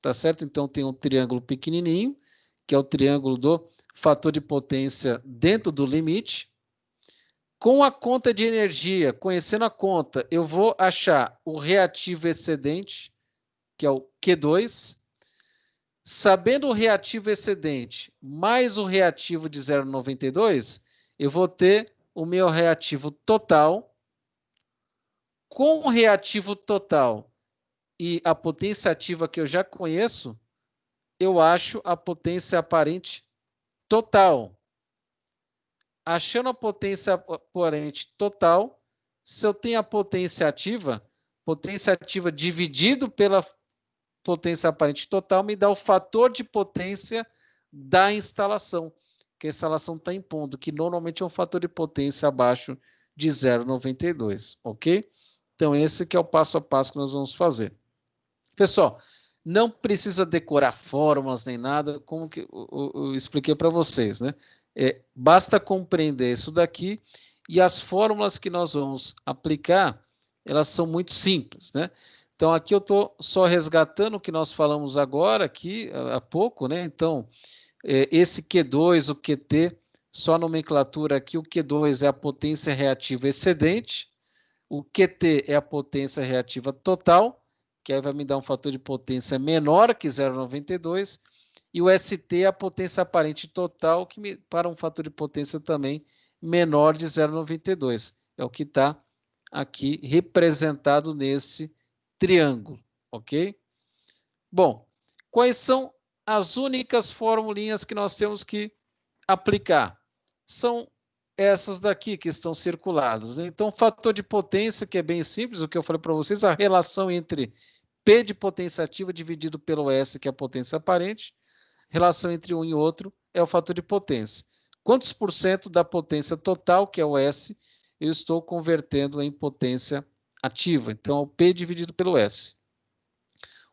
tá certo? Então, tem um triângulo pequenininho, que é o triângulo do fator de potência dentro do limite. Com a conta de energia, conhecendo a conta, eu vou achar o reativo excedente, que é o Q2. Sabendo o reativo excedente mais o reativo de 0,92, eu vou ter o meu reativo total. Com o reativo total e a potência ativa que eu já conheço, eu acho a potência aparente total. Achando a potência aparente total, se eu tenho a potência ativa dividido pela potência aparente total, me dá o fator de potência da instalação, que a instalação está impondo, que normalmente é um fator de potência abaixo de 0,92, ok? Então, esse que é o passo a passo que nós vamos fazer. Pessoal, não precisa decorar fórmulas nem nada, como que eu expliquei para vocês, né? Basta compreender isso daqui e as fórmulas que nós vamos aplicar, elas são muito simples, né? Então, aqui eu estou só resgatando o que nós falamos agora, aqui há pouco, né? Então, esse Q2, o QT, só a nomenclatura aqui, o Q2 é a potência reativa excedente, o QT é a potência reativa total, que aí vai me dar um fator de potência menor que 0,92, e o ST é a potência aparente total, que para um fator de potência também menor de 0,92. É o que está aqui representado nesse triângulo, ok? Bom, quais são as únicas formulinhas que nós temos que aplicar? São essas daqui que estão circuladas. Então, fator de potência, que é bem simples, o que eu falei para vocês, a relação entre P de potência ativa dividido pelo S, que é a potência aparente, relação entre um e outro é o fator de potência. Quantos por cento da potência total, que é o S, eu estou convertendo em potência ativa? Então, é o P dividido pelo S.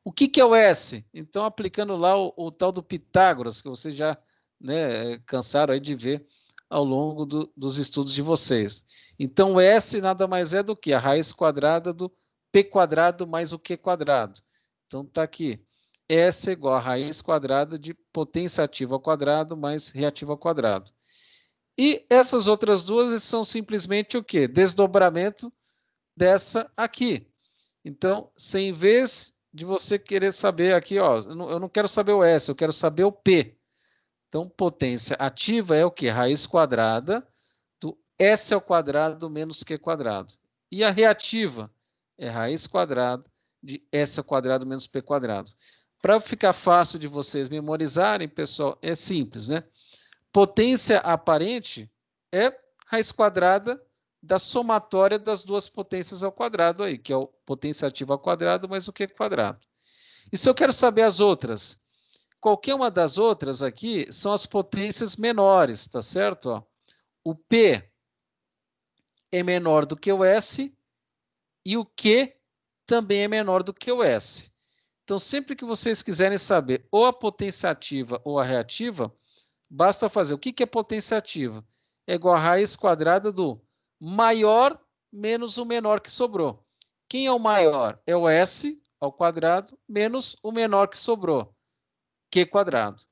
O que é o S? Então, aplicando lá o tal do Pitágoras, que vocês já, né, cansaram aí de ver ao longo dos estudos de vocês. Então, o S nada mais é do que a raiz quadrada do P quadrado mais o Q quadrado. Então, está aqui. S é igual a raiz quadrada de potência ativa ao quadrado mais reativa ao quadrado. E essas outras duas são simplesmente o quê? Desdobramento dessa aqui. Então, se em vez de você querer saber aqui, ó, eu não quero saber o S, eu quero saber o P. Então, potência ativa é o quê? Raiz quadrada do S ao quadrado menos Q quadrado. E a reativa é raiz quadrada de S ao quadrado menos P quadrado. Para ficar fácil de vocês memorizarem, pessoal, é simples, né? Potência aparente é raiz quadrada da somatória das duas potências ao quadrado aí, que é o potência ativa ao quadrado mais o Q quadrado. E se eu quero saber as outras? Qualquer uma das outras aqui são as potências menores, tá certo? Ó, o P é menor do que o S e o Q também é menor do que o S. Então, sempre que vocês quiserem saber ou a potência ativa ou a reativa, basta fazer. O que é potência ativa? É igual a raiz quadrada do maior menos o menor que sobrou. Quem é o maior? É o S ao quadrado menos o menor que sobrou, Q quadrado.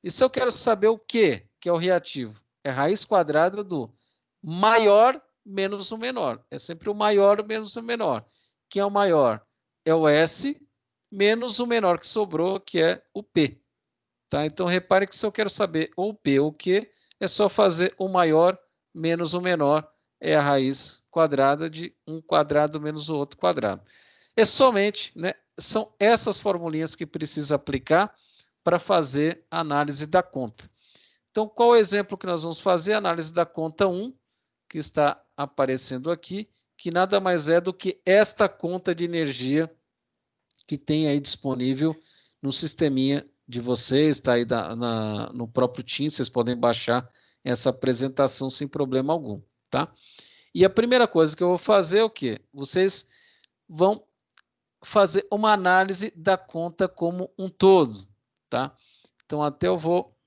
E se eu quero saber o Q, que é o reativo? É raiz quadrada do maior menos o menor. É sempre o maior menos o menor. Quem é o maior? É o S menos o menor que sobrou, que é o P. Tá? Então, repare que se eu quero saber ou P ou Q, é só fazer o maior menos o menor, é a raiz quadrada de um quadrado menos o outro quadrado. É somente, né, são essas formulinhas que precisa aplicar para fazer a análise da conta. Então, qual o exemplo que nós vamos fazer? A análise da conta 1, que está aparecendo aqui, que nada mais é do que esta conta de energia que tem aí disponível no sisteminha de vocês, está aí no próprio Teams, vocês podem baixar essa apresentação sem problema algum, tá? E a primeira coisa que eu vou fazer é o quê? Vocês vão fazer uma análise da conta como um todo, tá? Então, até eu vou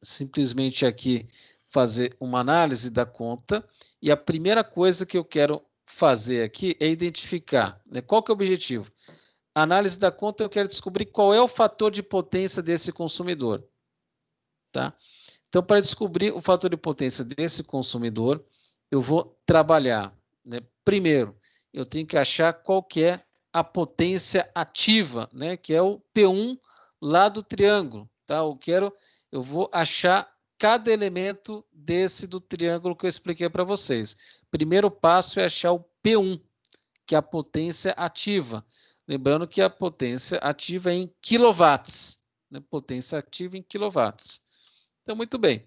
simplesmente aqui fazer uma análise da conta, e a primeira coisa que eu quero fazer aqui é identificar, né, qual que é o objetivo? A análise da conta, eu quero descobrir qual é o fator de potência desse consumidor, tá? Então, para descobrir o fator de potência desse consumidor, eu vou trabalhar, né? Primeiro, eu tenho que achar qual que é a potência ativa, né? Que é o P1 lá do triângulo, tá? Eu vou achar cada elemento desse do triângulo que eu expliquei para vocês. Primeiro passo é achar o P1, que é a potência ativa. Lembrando que a potência ativa é em quilowatts, né? Potência ativa em quilowatts. Então, muito bem.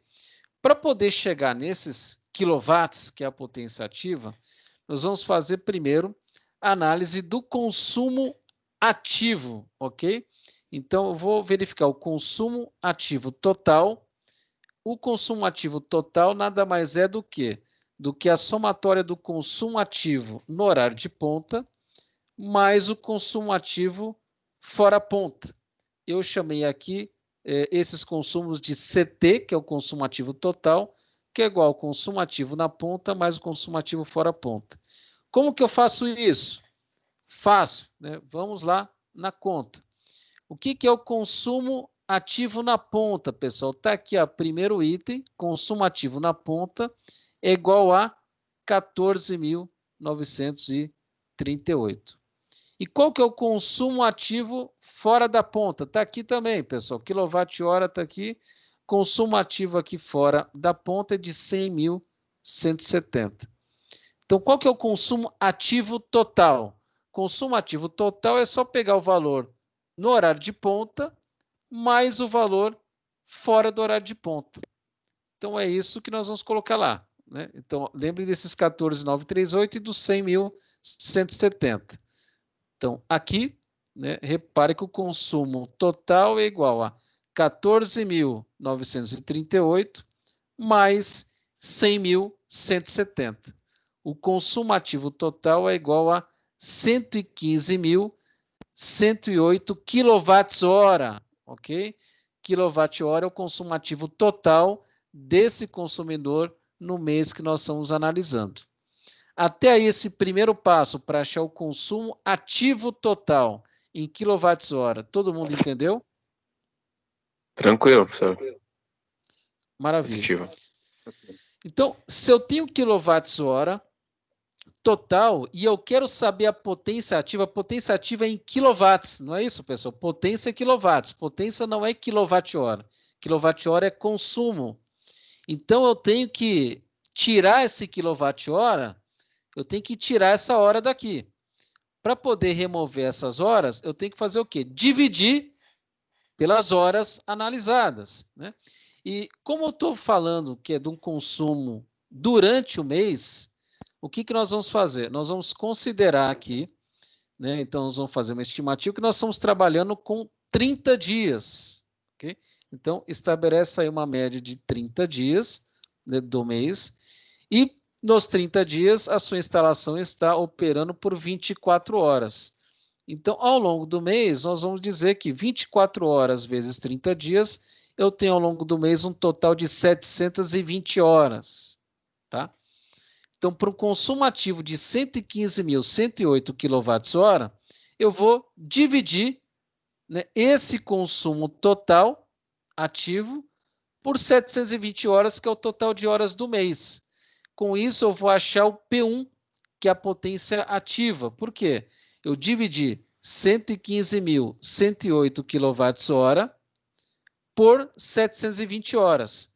Para poder chegar nesses quilowatts, que é a potência ativa, nós vamos fazer primeiro a análise do consumo ativo, ok? Então, eu vou verificar o consumo ativo total. O consumo ativo total nada mais é do que a somatória do consumo ativo no horário de ponta mais o consumo ativo fora ponta. Eu chamei aqui esses consumos de CT, que é o consumo ativo total, que é igual ao consumo ativo na ponta mais o consumo ativo fora ponta. Como que eu faço isso? Fácil, né? Vamos lá na conta. O que é o consumo ativo na ponta, pessoal? Está aqui, ó, primeiro item, consumo ativo na ponta é igual a 14.938. E qual que é o consumo ativo fora da ponta? Está aqui também, pessoal. Quilowatt-hora está aqui. Consumo ativo aqui fora da ponta é de 100.170. Então, qual que é o consumo ativo total? Consumo ativo total é só pegar o valor no horário de ponta mais o valor fora do horário de ponta. Então, é isso que nós vamos colocar lá, né? Então, lembre desses 14.938 e dos 100.170. Então, aqui, né, repare que o consumo total é igual a 14.938 mais 100.170. O consumo ativo total é igual a 115.108 kWh, ok? Quilowatt-hora é o consumo ativo total desse consumidor no mês que nós estamos analisando. Até aí, esse primeiro passo para achar o consumo ativo total em quilowatts-hora, todo mundo entendeu? Tranquilo, professor. Maravilha. Positivo. Então, se eu tenho quilowatts-hora total e eu quero saber a potência ativa é em quilowatts, não é isso, pessoal? Potência é quilowatts, potência não é quilowatt-hora. Quilowatt-hora é consumo. Então, eu tenho que tirar esse quilowatt-hora, eu tenho que tirar essa hora daqui. Para poder remover essas horas, eu tenho que fazer o quê? Dividir pelas horas analisadas, né? E como eu estou falando que é de um consumo durante o mês, o que nós vamos fazer? Nós vamos considerar aqui, né? Então, nós vamos fazer uma estimativa que nós estamos trabalhando com 30 dias, ok? Então, estabelece aí uma média de 30 dias, né, do mês, e nos 30 dias a sua instalação está operando por 24 horas. Então, ao longo do mês, nós vamos dizer que 24 horas vezes 30 dias, eu tenho ao longo do mês um total de 720 horas, tá? Então, para um consumo ativo de 115.108 kWh, eu vou dividir, né, esse consumo total ativo por 720 horas, que é o total de horas do mês. Com isso, eu vou achar o P1, que é a potência ativa. Por quê? Eu dividi 115.108 kWh por 720 horas.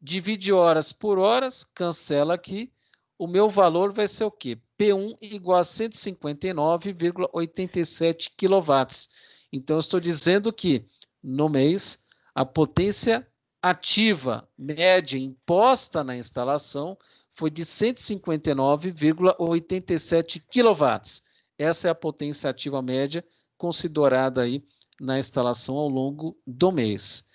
Divide horas por horas, cancela aqui. O meu valor vai ser o quê? P1 igual a 159,87 kW. Então, eu estou dizendo que, no mês, a potência ativa média imposta na instalação foi de 159,87 kW. Essa é a potência ativa média considerada aí na instalação ao longo do mês.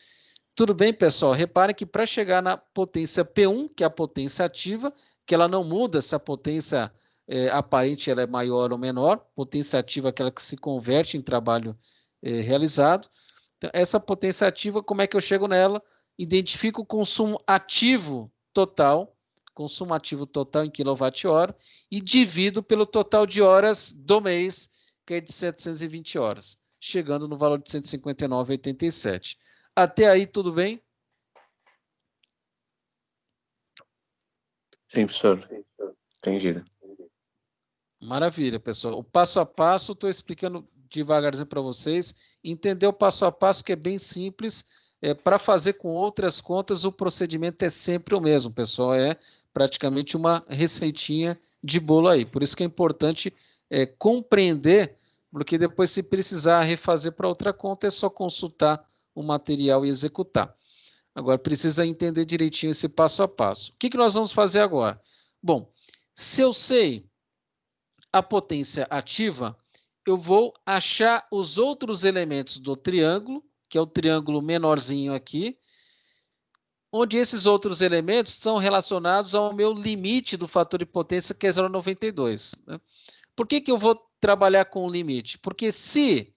Tudo bem, pessoal? Reparem que para chegar na potência P1, que é a potência ativa, que ela não muda se a potência aparente ela é maior ou menor, potência ativa é aquela que se converte em trabalho realizado. Então, essa potência ativa, como é que eu chego nela? Identifico o consumo ativo total em quilowatt-hora e divido pelo total de horas do mês, que é de 720 horas, chegando no valor de 159,87. Até aí, tudo bem? Sim, professor. Entendido. Maravilha, pessoal. O passo a passo, estou explicando devagarzinho para vocês. Entender o passo a passo, que é bem simples. Para fazer com outras contas, o procedimento é sempre o mesmo, pessoal. É praticamente uma receitinha de bolo aí. Por isso que é importante compreender, porque depois, se precisar refazer para outra conta, é só consultar o material e executar. Agora, precisa entender direitinho esse passo a passo. O que nós vamos fazer agora? Bom, se eu sei a potência ativa, eu vou achar os outros elementos do triângulo, que é o triângulo menorzinho aqui, onde esses outros elementos são relacionados ao meu limite do fator de potência, que é 0,92. Né? Por que eu vou trabalhar com o limite? Porque se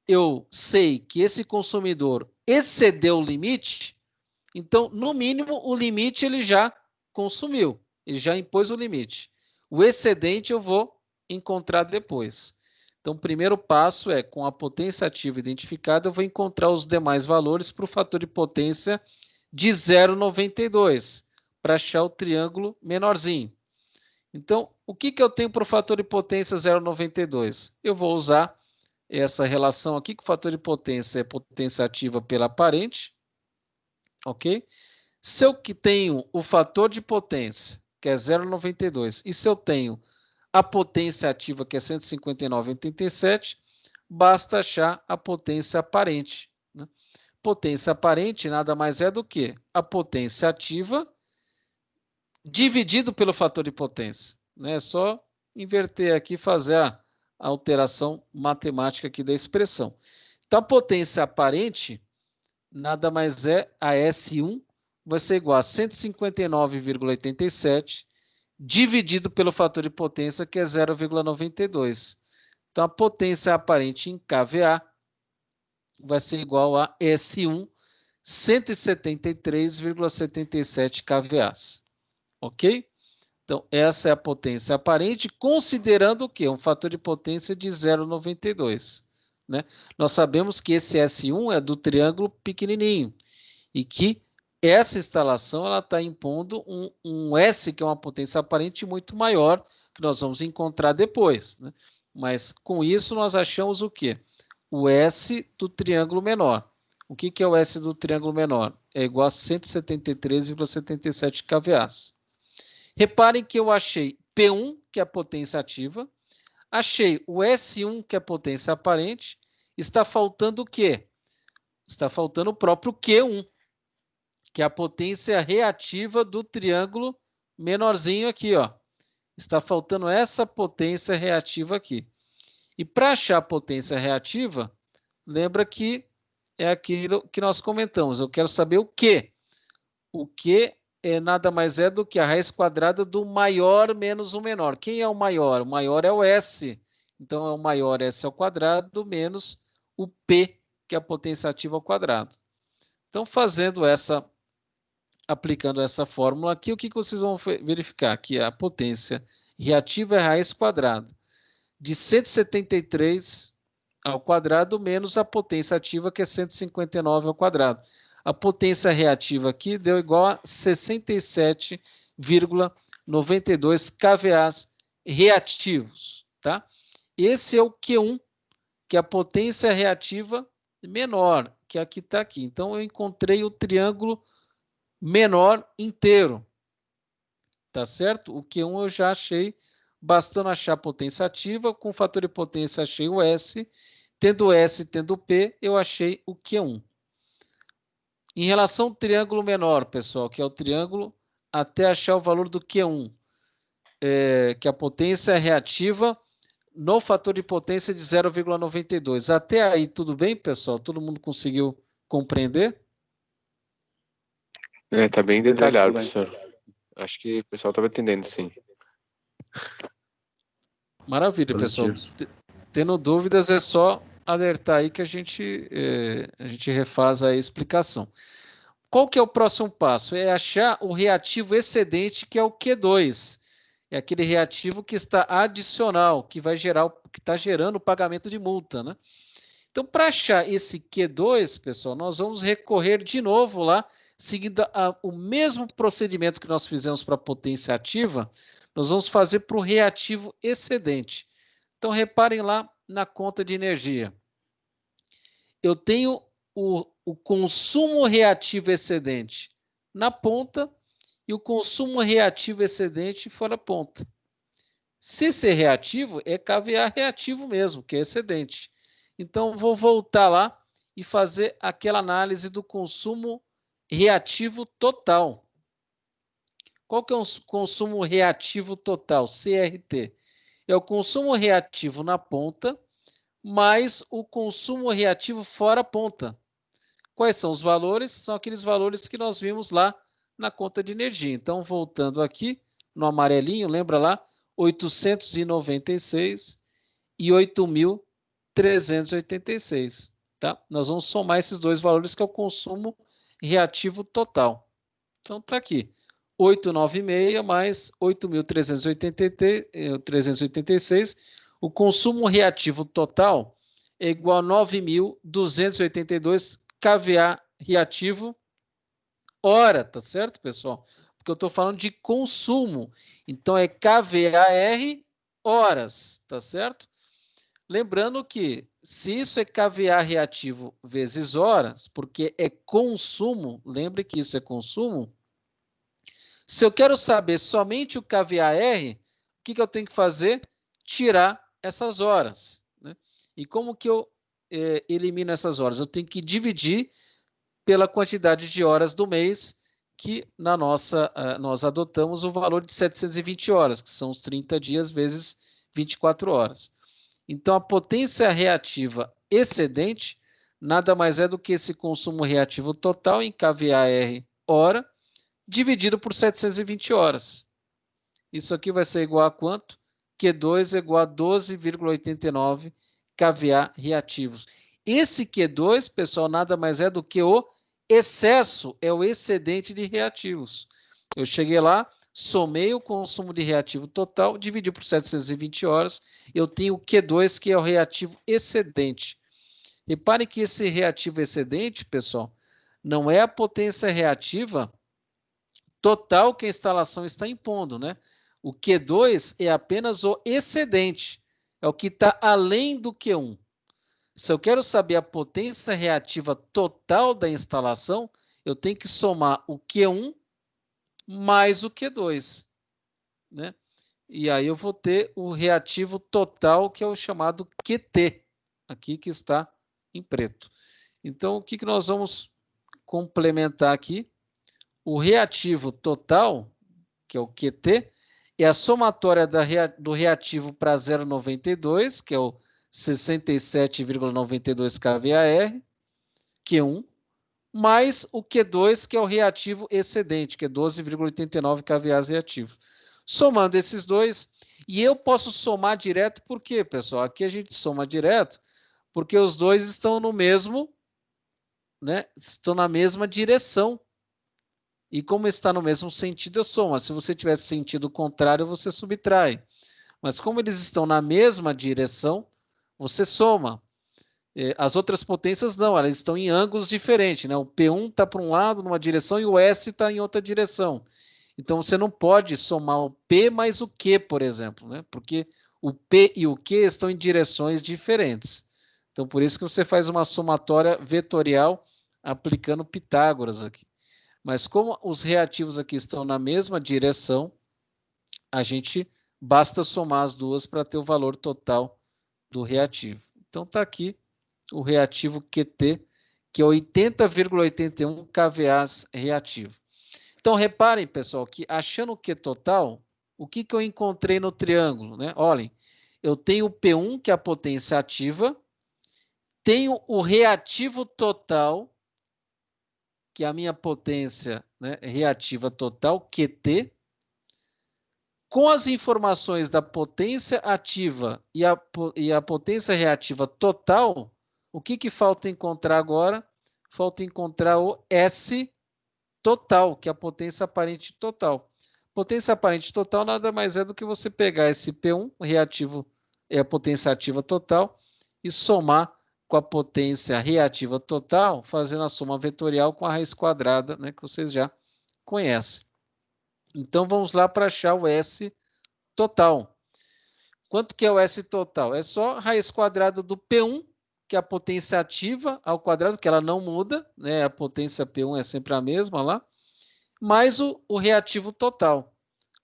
eu sei que esse consumidor excedeu o limite, então, no mínimo, o limite ele já consumiu, ele já impôs o limite. O excedente eu vou encontrar depois. Então, o primeiro passo é, com a potência ativa identificada, eu vou encontrar os demais valores para o fator de potência de 0,92, para achar o triângulo menorzinho. Então, o que eu tenho para o fator de potência 0,92? Eu vou usar essa relação aqui, que o fator de potência é potência ativa pela aparente, ok? Se eu tenho o fator de potência, que é 0,92, e se eu tenho a potência ativa, que é 159,87, basta achar a potência aparente. Né? potência aparente nada mais é do que a potência ativa dividido pelo fator de potência. Né? É só inverter aqui e fazer a alteração matemática aqui da expressão. Então, a potência aparente nada mais é a S1 vai ser igual a 159,87 dividido pelo fator de potência, que é 0,92. Então, a potência aparente em kVA vai ser igual a S1, 173,77 kVA. Ok? Então, essa é a potência aparente, considerando o quê? Um fator de potência de 0,92. Né? Nós sabemos que esse S1 é do triângulo pequenininho e que essa instalação está impondo um S, que é uma potência aparente muito maior, que nós vamos encontrar depois. Né? Mas, com isso, nós achamos o quê? O S do triângulo menor. O que é o S do triângulo menor? É igual a 173,77 kVA. Reparem que eu achei P1, que é a potência ativa, achei o S1, que é a potência aparente, está faltando o quê? Está faltando o próprio Q1, que é a potência reativa do triângulo menorzinho aqui, ó. Está faltando essa potência reativa aqui. E para achar a potência reativa, lembra que é aquilo que nós comentamos. Eu quero saber o Q. O Q é nada mais é do que a raiz quadrada do maior menos o menor. Quem é o maior? O maior é o S. Então, é o maior S ao quadrado menos o P, que é a potência ativa ao quadrado. Então, aplicando essa fórmula aqui, o que vocês vão verificar? Que a potência reativa é a raiz quadrada de 173 ao quadrado menos a potência ativa, que é 159 ao quadrado. A potência reativa aqui deu igual a 67,92 kVA reativos. Tá? Esse é o Q1, que é a potência reativa menor, que aqui está aqui. Então, eu encontrei o triângulo menor inteiro. Tá certo? O Q1 eu já achei, bastando achar a potência ativa, com o fator de potência achei o S, tendo S, tendo P, eu achei o Q1. Em relação ao triângulo menor, pessoal, que é o triângulo até achar o valor do Q1, que a potência é reativa no fator de potência de 0,92. Até aí, tudo bem, pessoal? Todo mundo conseguiu compreender? Tá bem detalhado, professor. Acho que o pessoal estava entendendo, sim. Maravilha, pessoal. Tendo dúvidas, é só alertar aí que a gente refaz a explicação. Qual que é o próximo passo? É achar o reativo excedente, que é o Q2. É aquele reativo que está adicional, que está gerando o pagamento de multa, né? Então, para achar esse Q2, pessoal, nós vamos recorrer de novo lá, seguindo o mesmo procedimento que nós fizemos para a potência ativa, nós vamos fazer para o reativo excedente. Então, reparem lá na conta de energia. Eu tenho o consumo reativo excedente na ponta e o consumo reativo excedente fora da ponta. Se esse é reativo, é kVA reativo mesmo, que é excedente. Então, vou voltar lá e fazer aquela análise do consumo reativo total. Qual que é o consumo reativo total, CRT? É o consumo reativo na ponta mais o consumo reativo fora a ponta. Quais são os valores? São aqueles valores que nós vimos lá na conta de energia. Então, voltando aqui no amarelinho, lembra lá? 896 e 8.386. Tá? Nós vamos somar esses dois valores, que é o consumo reativo total. Então, está aqui. 896 mais 8.386. O consumo reativo total é igual a 9.282 kVA reativo hora, tá certo, pessoal? Porque eu estou falando de consumo. Então, é kVAR horas, tá certo? Lembrando que, se isso é kVA reativo vezes horas, porque é consumo, lembre que isso é consumo, se eu quero saber somente o kVAR, o que eu tenho que fazer? Tirar essas horas. Né? E como que eu elimino essas horas? Eu tenho que dividir pela quantidade de horas do mês, que nós adotamos o valor de 720 horas, que são os 30 dias vezes 24 horas. Então, a potência reativa excedente nada mais é do que esse consumo reativo total em kVAR hora, dividido por 720 horas. Isso aqui vai ser igual a quanto? Q2 é igual a 12,89 kVA reativos. Esse Q2, pessoal, nada mais é do que o excesso, é o excedente de reativos. Eu cheguei lá, somei o consumo de reativo total, dividi por 720 horas, eu tenho o Q2, que é o reativo excedente. Repare que esse reativo excedente, pessoal, não é a potência reativa total que a instalação está impondo, né? O Q2 é apenas o excedente, é o que está além do Q1. Se eu quero saber a potência reativa total da instalação, eu tenho que somar o Q1 mais o Q2, né? E aí eu vou ter o reativo total, que é o chamado QT, aqui que está em preto. Então, o que nós vamos complementar aqui? O reativo total, que é o QT, é a somatória do reativo para 0,92, que é o 67,92 kVAR, Q1, mais o Q2, que é o reativo excedente, que é 12,89 kVA reativo. Somando esses dois, e eu posso somar direto, por quê, pessoal? Aqui a gente soma direto, porque os dois estão no mesmo, né? Estão na mesma direção. E como está no mesmo sentido, eu somo. Se você tivesse sentido contrário, você subtrai. Mas como eles estão na mesma direção, você soma. As outras potências não, elas estão em ângulos diferentes, né? O P1 está para um lado, numa direção, e o S está em outra direção. Então, você não pode somar o P mais o Q, por exemplo, né? Porque o P e o Q estão em direções diferentes. Então, por isso que você faz uma somatória vetorial aplicando Pitágoras aqui. Mas como os reativos aqui estão na mesma direção, a gente basta somar as duas para ter o valor total do reativo. Então, está aqui o reativo QT, que é 80,81 kVA reativo. Então, reparem, pessoal, que achando o Q total, o que eu encontrei no triângulo, né? Olhem, eu tenho o P1, que é a potência ativa, tenho o reativo total, que é a minha potência, né, reativa total, QT, com as informações da potência ativa e a potência reativa total, o que falta encontrar agora? Falta encontrar o S total, que é a potência aparente total. Potência aparente total nada mais é do que você pegar esse P1, reativo é a potência ativa total, e somar com a potência reativa total, fazendo a soma vetorial com a raiz quadrada, né, que vocês já conhecem. Então, vamos lá para achar o S total. Quanto que é o S total? É só a raiz quadrada do P1, que é a potência ativa ao quadrado, que ela não muda, né? A potência P1 é sempre a mesma lá, mais o reativo total.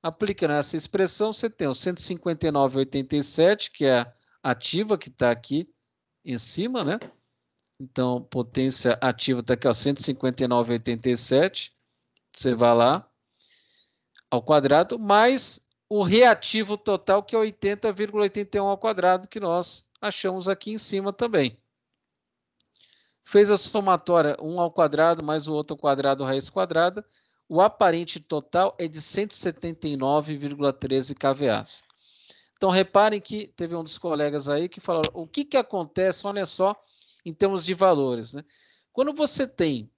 Aplicando essa expressão, você tem o 159,87, que é a ativa, que está aqui em cima, né? Então, potência ativa está aqui, ó, 159,87. Você vai lá, ao quadrado, mais o reativo total, que é 80,81 ao quadrado, que nós achamos aqui em cima também. Fez a somatória 1 ao quadrado mais o outro ao quadrado, raiz quadrada. O aparente total é de 179,13 kVA. Então, reparem que teve um dos colegas aí que falou, o que acontece, olha só, em termos de valores, né? Quando você tem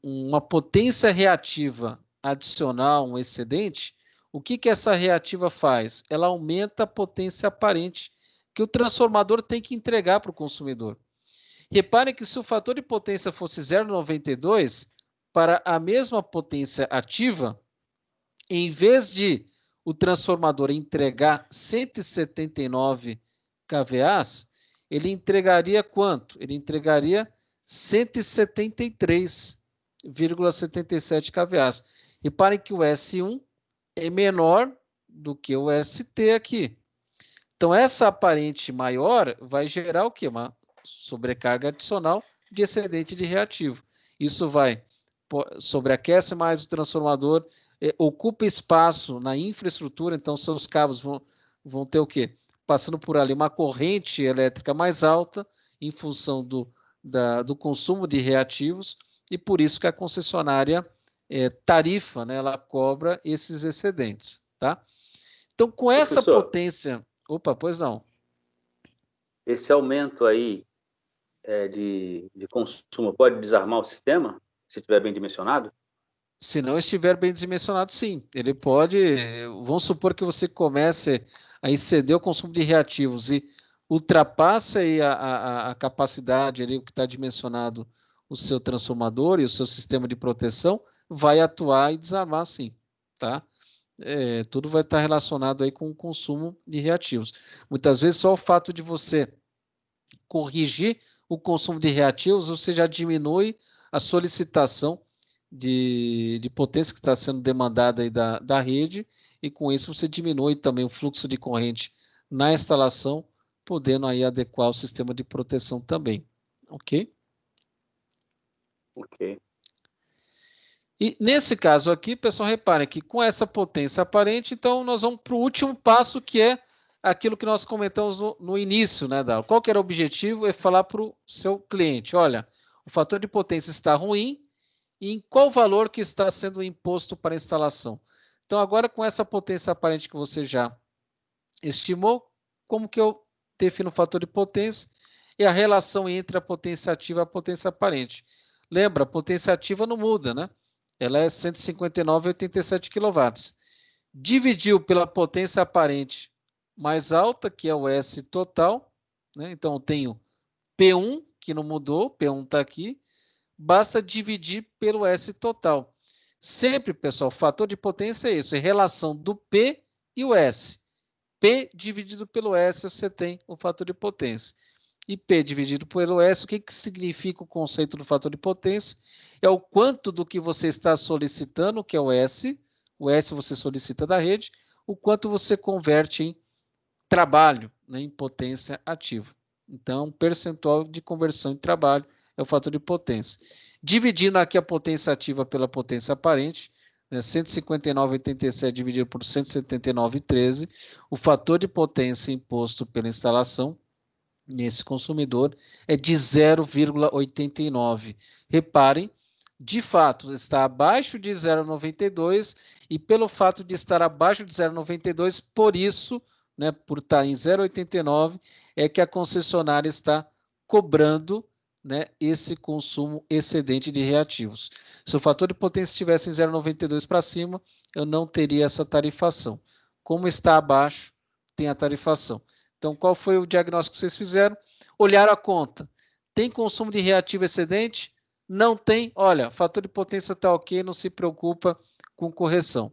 uma potência reativa adicional, um excedente, o que essa reativa faz? Ela aumenta a potência aparente que o transformador tem que entregar para o consumidor. Reparem que se o fator de potência fosse 0,92, para a mesma potência ativa, em vez de o transformador entregar 179 kVA, ele entregaria quanto? Ele entregaria 173,77 kVA. Reparem que o S1 é menor do que o ST aqui. Então, essa aparente maior vai gerar o quê? Uma sobrecarga adicional de excedente de reativo. Isso vai sobreaquece mais o transformador, ocupa espaço na infraestrutura, então seus cabos vão ter o quê? Passando por ali uma corrente elétrica mais alta em função do consumo de reativos, e por isso que a concessionária tarifa, né, ela cobra esses excedentes, tá? Então, com essa potência... Opa, pois não. Esse aumento aí de consumo pode desarmar o sistema, se estiver bem dimensionado? Se não estiver bem dimensionado, sim. Ele pode... Vamos supor que você comece a exceder o consumo de reativos e ultrapasse aí a capacidade ali, o que está dimensionado, o seu transformador e o seu sistema de proteção, vai atuar e desarmar, sim, tá? Tudo vai estar relacionado aí com o consumo de reativos. Muitas vezes, só o fato de você corrigir o consumo de reativos, você já diminui a solicitação de potência que está sendo demandada aí da rede, e com isso você diminui também o fluxo de corrente na instalação, podendo aí adequar o sistema de proteção também, ok? Ok. E nesse caso aqui, pessoal, reparem que com essa potência aparente, então nós vamos para o último passo, que é aquilo que nós comentamos no início, né, da aula. Qual que era o objetivo? É falar para o seu cliente, olha, o fator de potência está ruim, e em qual valor que está sendo imposto para a instalação. Então, agora com essa potência aparente que você já estimou, como que eu defino o fator de potência e a relação entre a potência ativa e a potência aparente? Lembra, a potência ativa não muda, né? Ela é 159,87 kW. Dividiu pela potência aparente mais alta, que é o S total, né? Então, eu tenho P1, que não mudou, P1 está aqui, basta dividir pelo S total. Sempre, pessoal, fator de potência é isso, é relação do P e o S. P dividido pelo S, você tem o fator de potência. E P dividido pelo S, o que significa o conceito do fator de potência? É o quanto do que você está solicitando, que é o S você solicita da rede, o quanto você converte em trabalho, né, em potência ativa. Então, percentual de conversão em trabalho é o fator de potência. Dividindo aqui a potência ativa pela potência aparente, né, 159,87 dividido por 179,13, o fator de potência imposto pela instalação nesse consumidor é de 0,89. Reparem, de fato, está abaixo de 0,92, e pelo fato de estar abaixo de 0,92, por isso, né, por estar em 0,89, é que a concessionária está cobrando, né, esse consumo excedente de reativos. Se o fator de potência estivesse em 0,92 para cima, eu não teria essa tarifação. Como está abaixo, tem a tarifação. Então, qual foi o diagnóstico que vocês fizeram? Olharam a conta. Tem consumo de reativo excedente? Não tem. Olha, fator de potência está ok, não se preocupa com correção.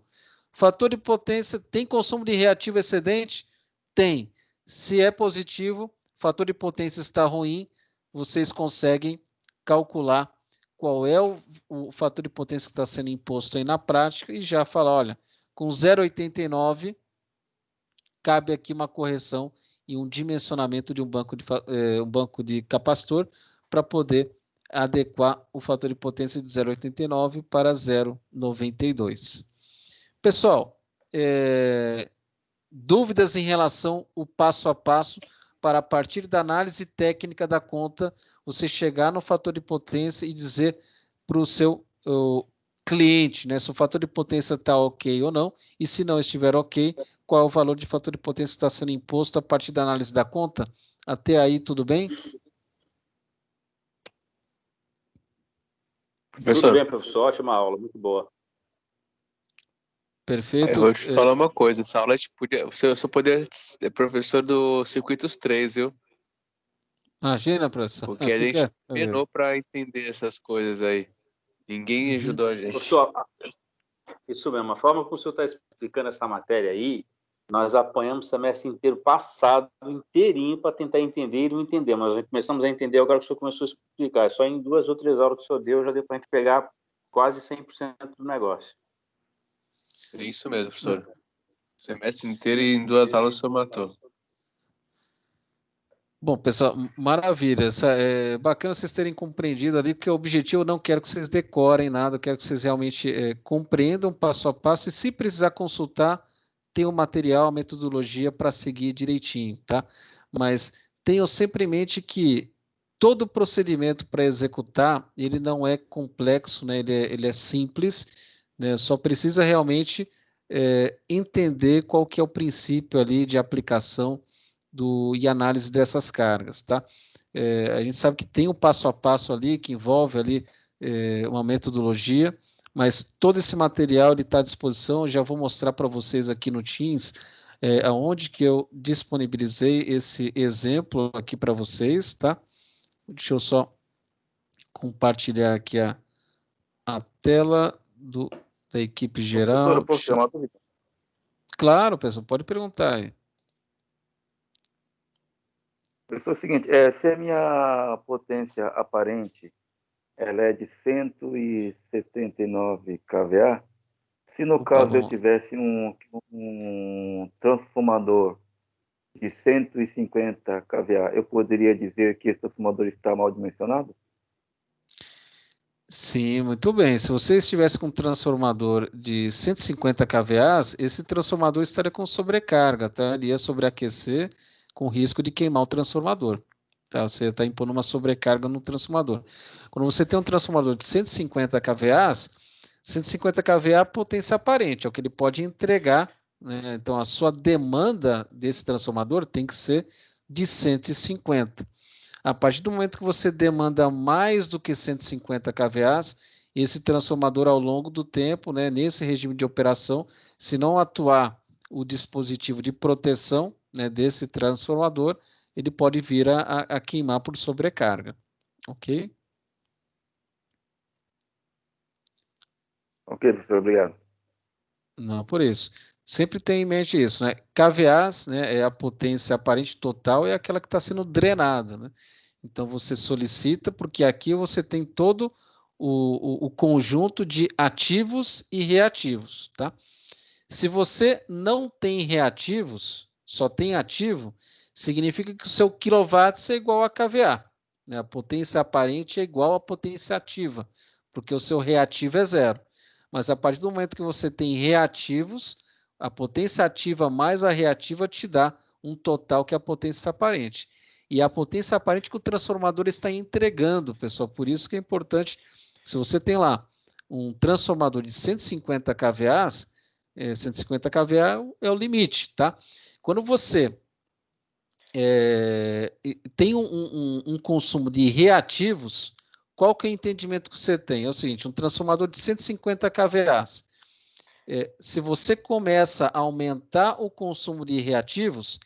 Fator de potência tem consumo de reativo excedente? Tem. Se é positivo, fator de potência está ruim, vocês conseguem calcular qual é o fator de potência que está sendo imposto aí na prática e já falar, olha, com 0,89 cabe aqui uma correção e um dimensionamento de um banco de capacitor para poder adequar o fator de potência de 0,89 para 0,92. Pessoal, dúvidas em relação ao passo a passo para, a partir da análise técnica da conta, você chegar no fator de potência e dizer para o seu cliente, né, se o fator de potência está ok ou não, e se não estiver ok, qual é o valor de fator de potência que está sendo imposto a partir da análise da conta? Até aí, tudo bem? Professor. Tudo bem, professor. Ótima aula, muito boa. Perfeito. Eu vou te falar uma coisa, essa aula eu só poderia ser professor do Circuitos 3, viu? Imagina, professor. Porque a gente penou para entender essas coisas aí. Ninguém ajudou a gente. Professor, isso mesmo, a forma como o senhor está explicando essa matéria aí, nós apanhamos o semestre inteiro passado, inteirinho, para tentar entender e não entender, mas nós começamos a entender agora que o senhor começou a explicar. Só em 2 ou 3 aulas que o senhor deu, já deu para a gente pegar quase 100% do negócio. É isso mesmo, professor. O semestre inteiro e em 2 aulas o senhor matou. Bom, pessoal, maravilha. É bacana vocês terem compreendido ali, porque o objetivo eu não quero que vocês decorem nada, eu quero que vocês realmente compreendam passo a passo e se precisar consultar, tem o material, a metodologia para seguir direitinho, tá? Mas tenham sempre em mente que todo procedimento para executar, ele não é complexo, né? Ele é simples, né? Só precisa realmente entender qual que é o princípio ali de aplicação e análise dessas cargas, tá? A gente sabe que tem um passo a passo ali, que envolve ali uma metodologia, mas todo esse material está à disposição, já vou mostrar para vocês aqui no Teams, aonde que eu disponibilizei esse exemplo aqui para vocês, tá? Deixa eu só compartilhar aqui a tela da equipe geral. Professor, posso chamar a dúvida? Claro, pessoal, pode perguntar aí. Professor, é o seguinte, se a minha potência aparente ela é de 179 kVA, se no caso eu tivesse um transformador de 150 kVA, eu poderia dizer que esse transformador está mal dimensionado? Sim, muito bem. Se você estivesse com um transformador de 150 kVA, esse transformador estaria com sobrecarga, tá? Ele ia sobreaquecer com risco de queimar o transformador. Tá? Você está impondo uma sobrecarga no transformador. Quando você tem um transformador de 150 kVA, 150 kVA é a potência aparente, é o que ele pode entregar, né? Então, a sua demanda desse transformador tem que ser de 150. A partir do momento que você demanda mais do que 150 kVA, esse transformador ao longo do tempo, né, nesse regime de operação, se não atuar o dispositivo de proteção, né, desse transformador, ele pode vir a queimar por sobrecarga. Ok? Ok, professor, obrigado. Não, por isso. Sempre tem em mente isso, né? kVA, né, é a potência aparente total, é aquela que está sendo drenada, né? Então você solicita, porque aqui você tem todo o conjunto de ativos e reativos, tá? Se você não tem reativos, só tem ativo, significa que o seu quilowatts é igual a kVA, né? A potência aparente é igual à potência ativa, porque o seu reativo é zero. Mas a partir do momento que você tem reativos, a potência ativa mais a reativa te dá um total que é a potência aparente. E a potência aparente que o transformador está entregando, pessoal. Por isso que é importante, se você tem lá um transformador de 150 kVA, 150 kVA é o limite, tá? Quando você tem um consumo de reativos, qual que é o entendimento que você tem? É o seguinte, um transformador de 150 kVA, se você começa a aumentar o consumo de reativos,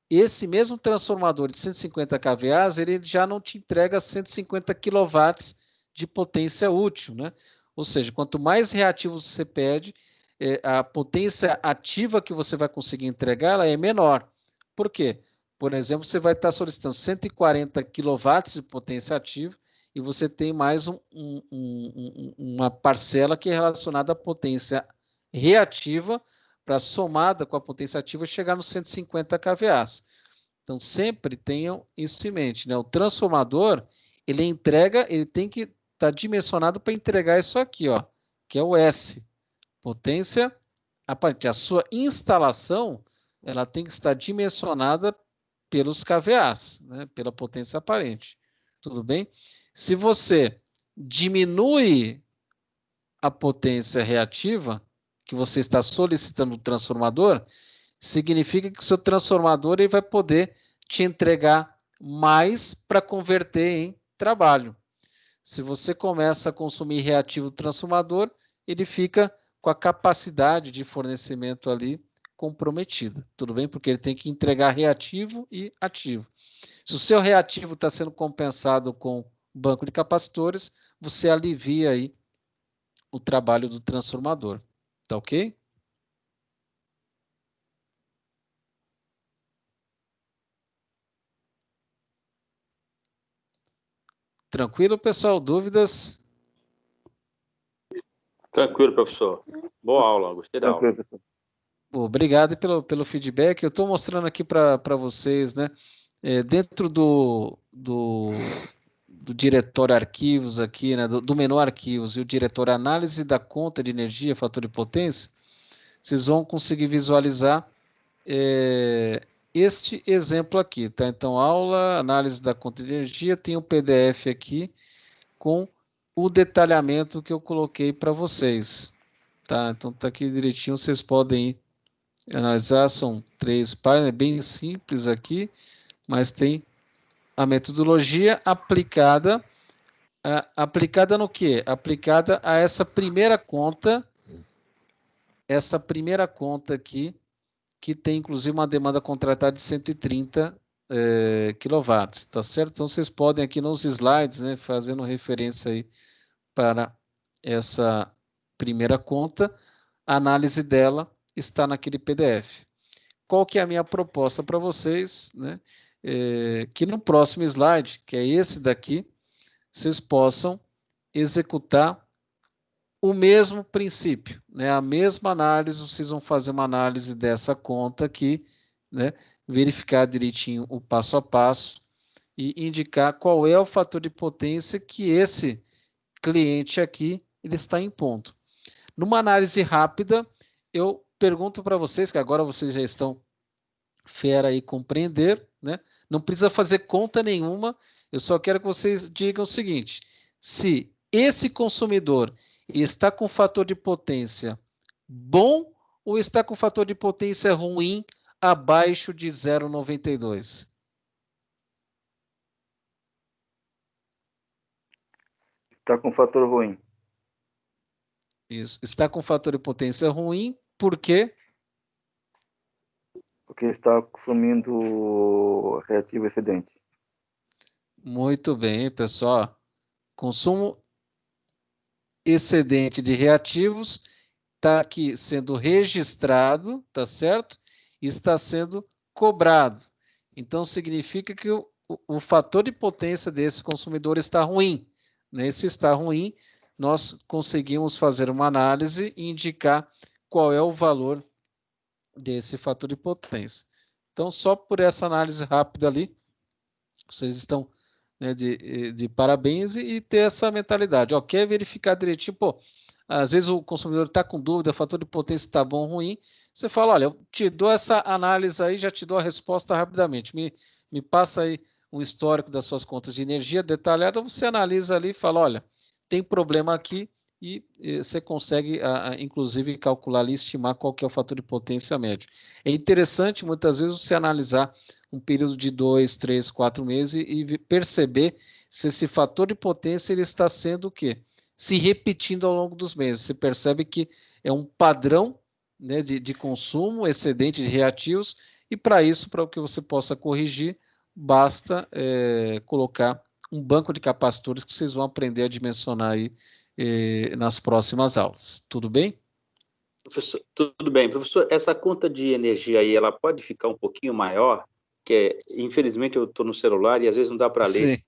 esse mesmo transformador de 150 kVA, ele já não te entrega 150 kW de potência útil, né? Ou seja, quanto mais reativos você pede, a potência ativa que você vai conseguir entregar ela é menor. Por quê? Por exemplo, você vai estar solicitando 140 kW de potência ativa e você tem mais uma parcela que é relacionada à potência reativa para somada com a potência ativa chegar nos 150 kVA. Então, sempre tenham isso em mente, né? O transformador, ele tem que estar dimensionado para entregar isso aqui, ó, que é o S, potência aparente. A sua instalação, ela tem que estar dimensionada pelos kVAs, né? Pela potência aparente. Tudo bem? Se você diminui a potência reativa que você está solicitando no transformador, significa que o seu transformador ele vai poder te entregar mais para converter em trabalho. Se você começa a consumir reativo do transformador, ele fica com a capacidade de fornecimento ali comprometida. Tudo bem? Porque ele tem que entregar reativo e ativo. Se o seu reativo está sendo compensado com banco de capacitores, você alivia aí o trabalho do transformador. Tá ok? Tranquilo, pessoal? Dúvidas? Tranquilo, professor. Boa aula, gostei da aula. Tranquilo, professor. Obrigado pelo feedback. Eu estou mostrando aqui para vocês, né, dentro do diretório arquivos aqui, né, do menu arquivos e o diretório análise da conta de energia, fator de potência, vocês vão conseguir visualizar este exemplo aqui, tá? Então, aula, análise da conta de energia, tem um PDF aqui com o detalhamento que eu coloquei para vocês, tá? Então, tá aqui direitinho, vocês podem analisar, são 3 páginas, é bem simples aqui, mas tem a metodologia aplicada no quê? Aplicada a essa primeira conta aqui, que tem inclusive uma demanda contratada de 130 kW, tá certo? Então vocês podem aqui nos slides, né, fazendo referência aí para essa primeira conta, a análise dela está naquele PDF. Qual que é a minha proposta para vocês, né? Que no próximo slide, que é esse daqui, vocês possam executar o mesmo princípio, né? A mesma análise, vocês vão fazer uma análise dessa conta aqui, né? Verificar direitinho o passo a passo e indicar qual é o fator de potência que esse cliente aqui ele está impondo. Numa análise rápida, eu pergunto para vocês, que agora vocês já estão fera aí compreender, né? Não precisa fazer conta nenhuma, eu só quero que vocês digam o seguinte: se esse consumidor está com fator de potência bom ou está com fator de potência ruim abaixo de 0,92? Está com fator ruim. Isso. Está com fator de potência ruim, por quê? Porque está consumindo reativo excedente. Muito bem, pessoal. Consumo excedente de reativos está aqui sendo registrado, tá certo? E está sendo cobrado. Então, significa que o fator de potência desse consumidor está ruim, né? Se está ruim, nós conseguimos fazer uma análise e indicar qual é o valor desse fator de potência. Então, só por essa análise rápida ali, vocês estão, né, de parabéns e ter essa mentalidade. Ó, quer verificar direitinho, pô, às vezes o consumidor está com dúvida, fator de potência está bom ou ruim, você fala, olha, eu te dou essa análise aí, já te dou a resposta rapidamente, me passa aí um histórico das suas contas de energia detalhada, você analisa ali e fala, olha, tem problema aqui, e você consegue, inclusive, calcular ali, estimar qual que é o fator de potência médio. É interessante, muitas vezes, você analisar um período de 2, 3, 4 meses e perceber se esse fator de potência ele está sendo o quê? Se repetindo ao longo dos meses. Você percebe que é um padrão, né, de consumo excedente de reativos, e para isso, para que você possa corrigir, basta colocar um banco de capacitores que vocês vão aprender a dimensionar aí nas próximas aulas. Tudo bem? Professor, tudo bem. Professor, essa conta de energia aí, ela pode ficar um pouquinho maior? Que infelizmente eu estou no celular e às vezes não dá para ler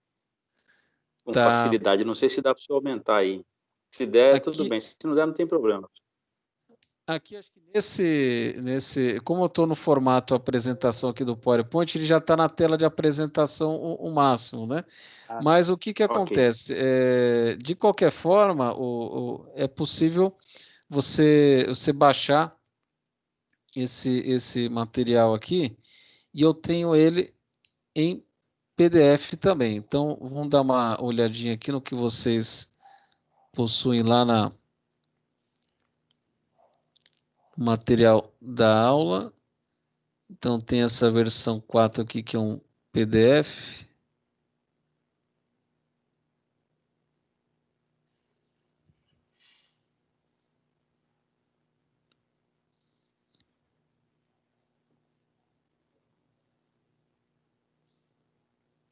com tá. facilidade. Não sei se dá para você aumentar aí. Se der, tudo Aqui, bem. Se não der, não tem problema. aqui acho que como eu estou no formato apresentação aqui do PowerPoint, ele já está na tela de apresentação o máximo, né? Mas o que Ok. acontece? De qualquer forma, é possível você baixar esse material aqui, e eu tenho ele em PDF também. Então, vamos dar uma olhadinha aqui no que vocês possuem lá no material da aula. Então, tem essa versão 4 aqui, que é um PDF.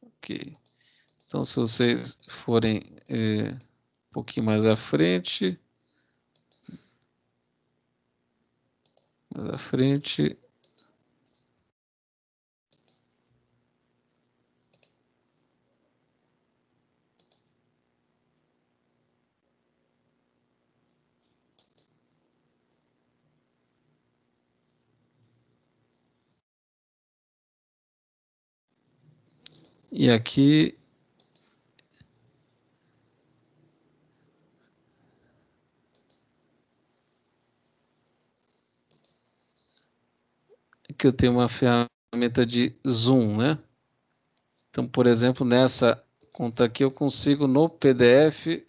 Ok. Então, se vocês forem um pouquinho mais à frente, E aqui... Aqui eu tenho uma ferramenta de zoom, né? Então, por exemplo, nessa conta aqui eu consigo no PDF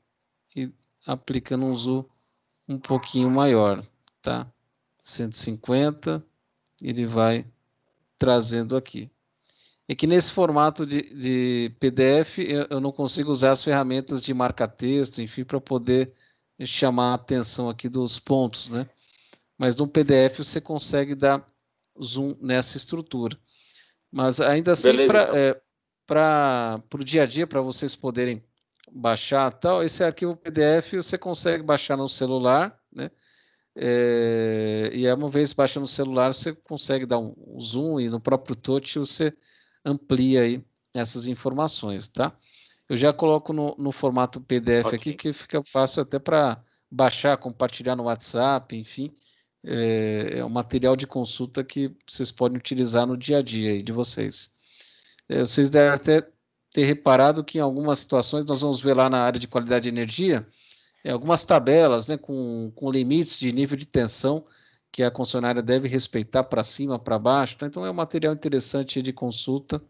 e aplicando um zoom um pouquinho maior, tá? 150, ele vai trazendo aqui. É que nesse formato de PDF eu não consigo usar as ferramentas de marca-texto, enfim, para poder chamar a atenção aqui dos pontos, né? Mas no PDF você consegue dar zoom nessa estrutura. Mas ainda assim, para o dia a dia, para vocês poderem baixar tal, esse arquivo PDF você consegue baixar no celular, né? E aí, uma vez baixa no celular, você consegue dar um zoom e no próprio touch você amplia aí essas informações, tá? Eu já coloco no formato PDF aqui, que fica fácil até para baixar, compartilhar no WhatsApp, enfim. É um material de consulta que vocês podem utilizar no dia a dia aí de vocês. Vocês devem até ter reparado que em algumas situações, nós vamos ver lá na área de qualidade de energia, algumas tabelas, né, com limites de nível de tensão que a concessionária deve respeitar para cima, para baixo. Tá? Então, é um material interessante de consulta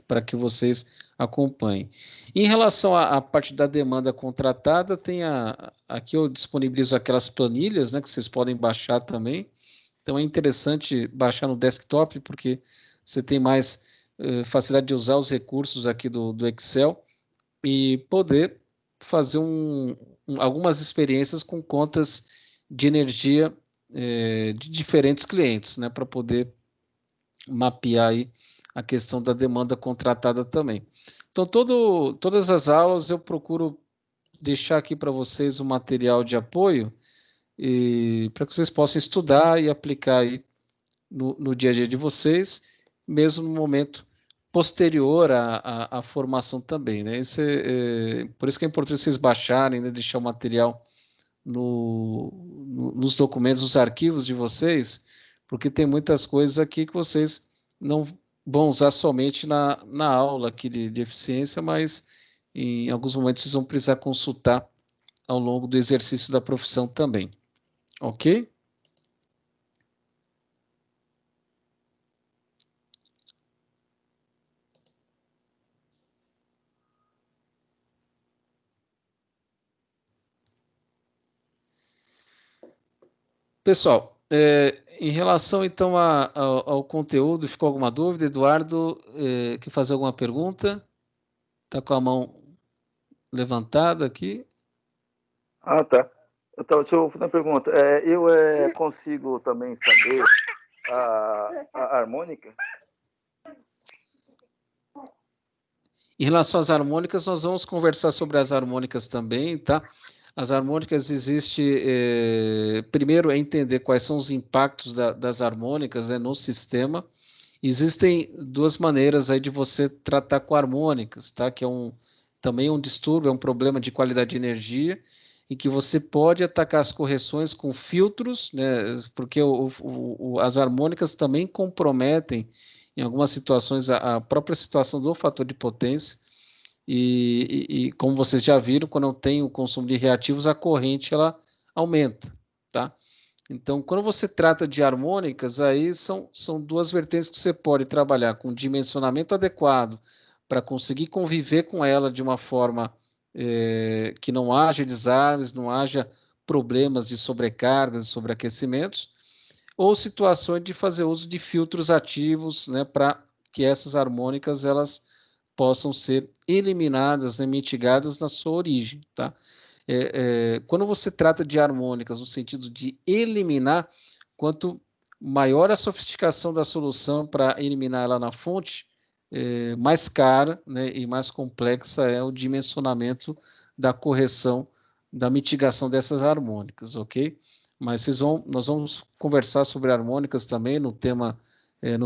para que vocês acompanhem. Em relação à parte da demanda contratada, aqui eu disponibilizo aquelas planilhas, né, que vocês podem baixar também. Então, é interessante baixar no desktop, porque você tem mais facilidade de usar os recursos aqui do Excel e poder fazer algumas experiências com contas de energia de diferentes clientes, né, para poder mapear aí a questão da demanda contratada também. Então, todas as aulas eu procuro deixar aqui para vocês um material de apoio para que vocês possam estudar e aplicar aí no dia a dia de vocês, mesmo no momento posterior à formação também, né? Por isso que é importante vocês baixarem, né, deixar o material nos documentos, nos arquivos de vocês, porque tem muitas coisas aqui que vocês não vão usar somente na aula aqui de eficiência, mas em alguns momentos vocês vão precisar consultar ao longo do exercício da profissão também. Ok? Pessoal, em relação então ao conteúdo, ficou alguma dúvida? Eduardo, quer fazer alguma pergunta? Está com a mão levantada aqui. Ah, tá. Então, deixa eu fazer uma pergunta. Eu consigo também saber a harmônica? Em relação às harmônicas, nós vamos conversar sobre as harmônicas também, tá? As harmônicas primeiro é entender quais são os impactos das harmônicas, né, no sistema. Existem duas maneiras aí de você tratar com harmônicas, tá? Que também um distúrbio, é um problema de qualidade de energia, e que você pode atacar as correções com filtros, né? Porque as harmônicas também comprometem, em algumas situações, a própria situação do fator de potência. E como vocês já viram, quando eu tenho o consumo de reativos, a corrente ela aumenta, tá? Então, quando você trata de harmônicas, aí são duas vertentes que você pode trabalhar com dimensionamento adequado para conseguir conviver com ela de uma forma que não haja desarmes, não haja problemas de sobrecargas e sobreaquecimentos, ou situações de fazer uso de filtros ativos, né, para que essas harmônicas elas possam ser eliminadas, né, mitigadas na sua origem, tá? Quando você trata de harmônicas no sentido de eliminar, quanto maior a sofisticação da solução para eliminar ela na fonte, mais cara, né, e mais complexa é o dimensionamento da correção, da mitigação dessas harmônicas, ok? Mas nós vamos conversar sobre harmônicas também no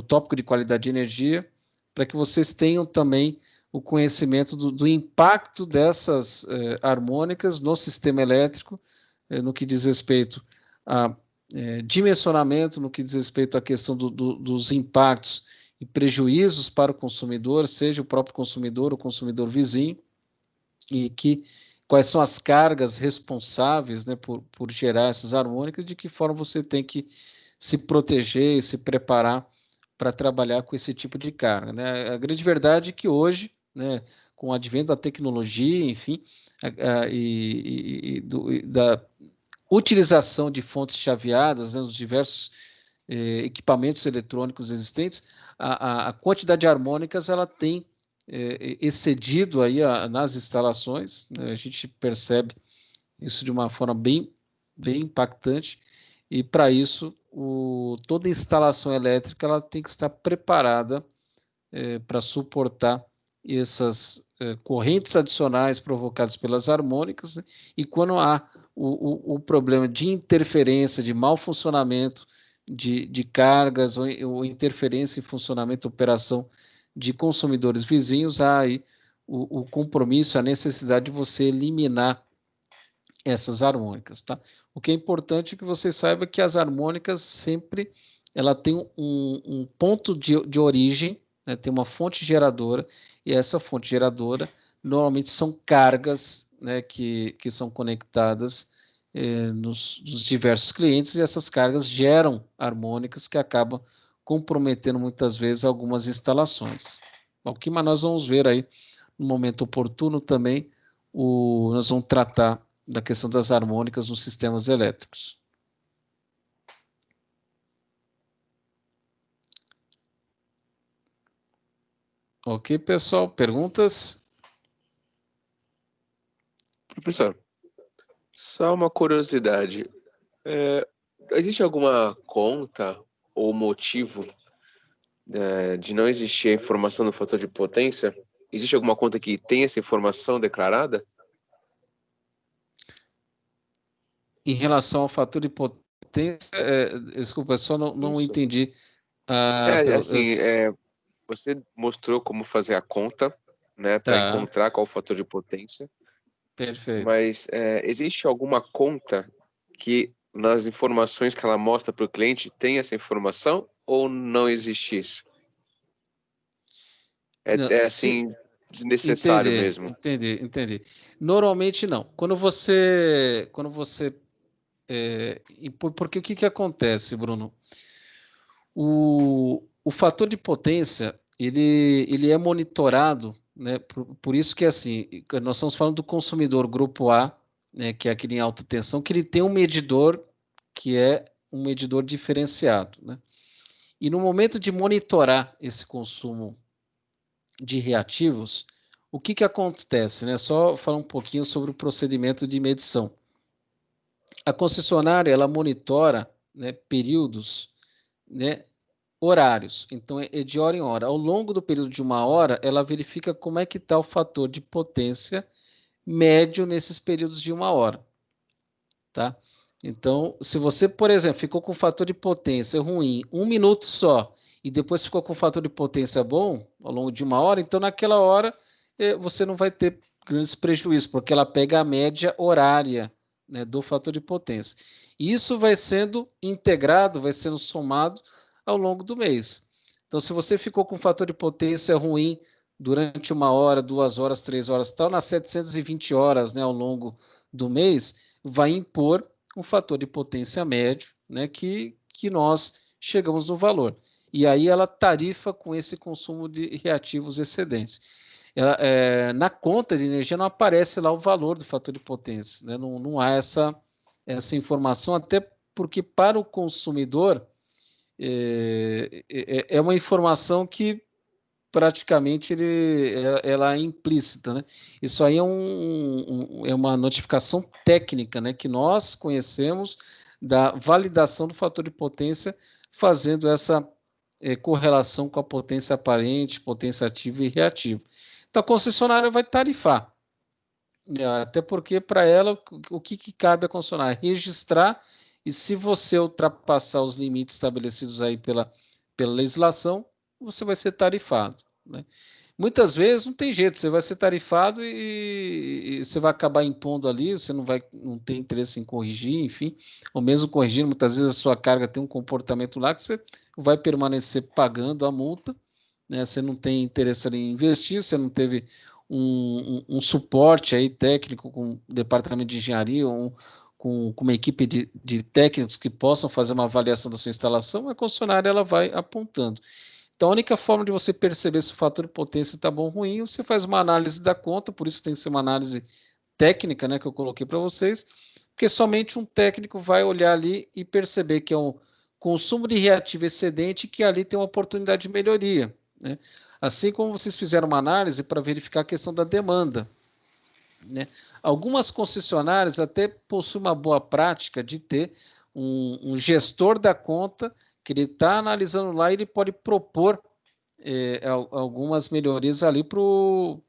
tópico de qualidade de energia, para que vocês tenham também o conhecimento do impacto dessas harmônicas no sistema elétrico, no que diz respeito a dimensionamento, no que diz respeito à questão dos impactos e prejuízos para o consumidor, seja o próprio consumidor ou o consumidor vizinho, e quais são as cargas responsáveis, né, por gerar essas harmônicas, de que forma você tem que se proteger e se preparar para trabalhar com esse tipo de carga, né? A grande verdade é que hoje, né, com o advento da tecnologia, enfim, da utilização de fontes chaveadas, né, nos diversos equipamentos eletrônicos existentes, a quantidade de harmônicas ela tem excedido aí nas instalações, né? A gente percebe isso de uma forma bem impactante, e para isso toda instalação elétrica ela tem que estar preparada para suportar essas correntes adicionais provocadas pelas harmônicas, né? E quando há o problema de interferência, de mau funcionamento de cargas ou interferência em funcionamento, operação de consumidores vizinhos, há aí o compromisso, a necessidade de você eliminar essas harmônicas, tá? O que é importante é que você saiba que as harmônicas sempre ela tem um ponto de origem, né? Tem uma fonte geradora, e essa fonte geradora normalmente são cargas, né, que são conectadas nos diversos clientes, e essas cargas geram harmônicas que acabam comprometendo muitas vezes algumas instalações. O que nós vamos ver aí no momento oportuno também, nós vamos tratar da questão das harmônicas nos sistemas elétricos. Ok, pessoal, perguntas? Professor, só uma curiosidade. Existe alguma conta ou motivo de não existir a informação do fator de potência? Existe alguma conta que tem essa informação declarada? Em relação ao fator de potência, desculpa, eu só não Isso. entendi. Você mostrou como fazer a conta, né, para Tá. encontrar qual o fator de potência. Perfeito. Mas existe alguma conta que nas informações que ela mostra para o cliente tem essa informação, ou não existe isso? Assim, desnecessário mesmo. Entendi. Normalmente não. Quando você porque o que acontece, Bruno? O fator de potência ele é monitorado, né? Por isso que assim, nós estamos falando do consumidor grupo A, né, que é aquele em alta tensão, que ele tem um medidor que é um medidor diferenciado, né? E no momento de monitorar esse consumo de reativos, o que acontece, né? Só falar um pouquinho sobre o procedimento de medição. A concessionária ela monitora, né, períodos, né, horários. Então é de hora em hora. Ao longo do período de uma hora, ela verifica como é que está o fator de potência médio nesses períodos de uma hora, tá? Então, se você, por exemplo, ficou com fator de potência ruim 1 minuto só, e depois ficou com fator de potência bom ao longo de uma hora, então naquela hora você não vai ter grandes prejuízos, porque ela pega a média horária, né, do fator de potência. E isso vai sendo integrado, vai sendo somado ao longo do mês. Então, se você ficou com fator de potência ruim durante 1 hora, 2 horas, 3 horas, tal, nas 720 horas, né, ao longo do mês, vai impor um fator de potência médio, né, que nós chegamos no valor. E aí ela tarifa com esse consumo de reativos excedentes. Na conta de energia não aparece lá o valor do fator de potência, né? Não há essa informação, até porque para o consumidor é uma informação que praticamente ela é implícita, né? Isso aí é uma notificação técnica, né, que nós conhecemos da validação do fator de potência, fazendo essa correlação com a potência aparente, potência ativa e reativa. Então, a concessionária vai tarifar, até porque para ela o que cabe à concessionária? Registrar, e se você ultrapassar os limites estabelecidos aí pela legislação, você vai ser tarifado, né? Muitas vezes não tem jeito, você vai ser tarifado e você vai acabar impondo ali, você não tem interesse em corrigir, enfim, ou mesmo corrigindo, muitas vezes a sua carga tem um comportamento lá que você vai permanecer pagando a multa, né? Você não tem interesse ali em investir, você não teve um suporte aí técnico com o departamento de engenharia, com uma equipe de técnicos que possam fazer uma avaliação da sua instalação, a concessionária ela vai apontando. Então, a única forma de você perceber se o fator de potência está bom ou ruim, você faz uma análise da conta, por isso tem que ser uma análise técnica, né, que eu coloquei para vocês, porque somente um técnico vai olhar ali e perceber que é um consumo de reativo excedente, que ali tem uma oportunidade de melhoria, né? Assim como vocês fizeram uma análise para verificar a questão da demanda, né? Algumas concessionárias até possuem uma boa prática de ter um gestor da conta que ele está analisando lá e ele pode propor algumas melhorias ali para o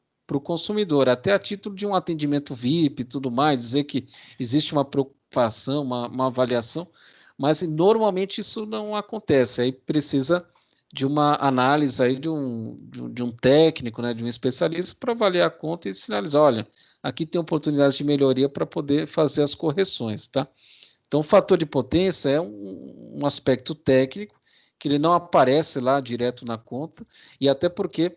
consumidor, até a título de um atendimento VIP e tudo mais, dizer que existe uma preocupação, uma avaliação, mas normalmente isso não acontece, aí precisa de uma análise aí de um técnico, né, de um especialista para avaliar a conta e sinalizar, olha, aqui tem oportunidades de melhoria para poder fazer as correções, tá? Então, o fator de potência é um aspecto técnico que ele não aparece lá direto na conta, e até porque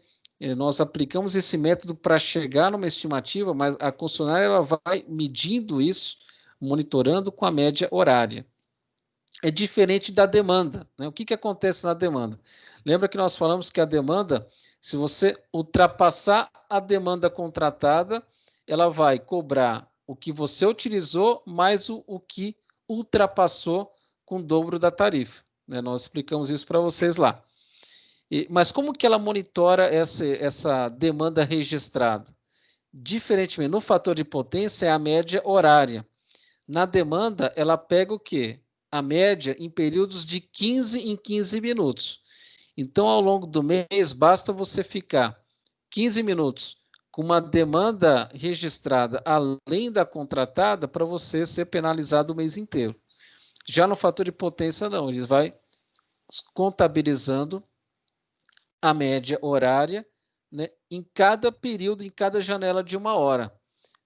nós aplicamos esse método para chegar numa estimativa, mas a concessionária ela vai medindo isso, monitorando com a média horária. É diferente da demanda, né? O que acontece na demanda? Lembra que nós falamos que a demanda, se você ultrapassar a demanda contratada, ela vai cobrar o que você utilizou mais o que ultrapassou com o dobro da tarifa, né? Nós explicamos isso para vocês lá. Mas como que ela monitora essa demanda registrada? Diferentemente, no fator de potência é a média horária. Na demanda, ela pega o quê? A média em períodos de 15 em 15 minutos. Então, ao longo do mês, basta você ficar 15 minutos com uma demanda registrada além da contratada para você ser penalizado o mês inteiro. Já no fator de potência, não. Ele vai contabilizando a média horária, né, em cada período, em cada janela de 1 hora.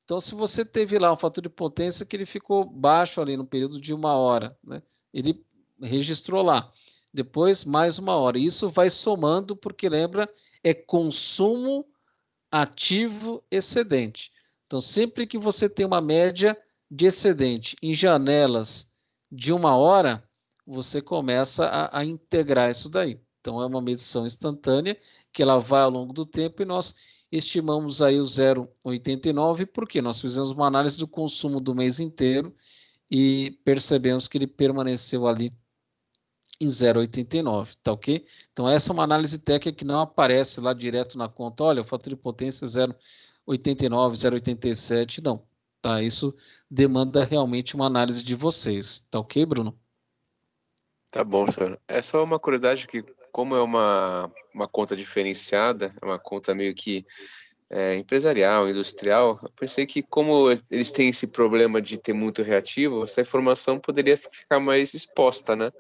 Então, se você teve lá um fator de potência que ele ficou baixo ali no período de 1 hora, né, ele registrou lá. Depois, mais 1 hora. Isso vai somando, porque lembra, é consumo ativo excedente. Então, sempre que você tem uma média de excedente em janelas de 1 hora, você começa a integrar isso daí. Então, é uma medição instantânea que ela vai ao longo do tempo e nós estimamos aí o 0,89, porque nós fizemos uma análise do consumo do mês inteiro e percebemos que ele permaneceu ali em 0,89, tá ok? Então, essa é uma análise técnica que não aparece lá direto na conta. Olha, o fator de potência é 0,89, 0,87, não. Tá? Isso demanda realmente uma análise de vocês. Tá ok, Bruno? Tá bom, senhor. É só uma curiosidade que, como é uma conta diferenciada, é uma conta meio que empresarial, industrial, eu pensei que como eles têm esse problema de ter muito reativo, essa informação poderia ficar mais exposta, né?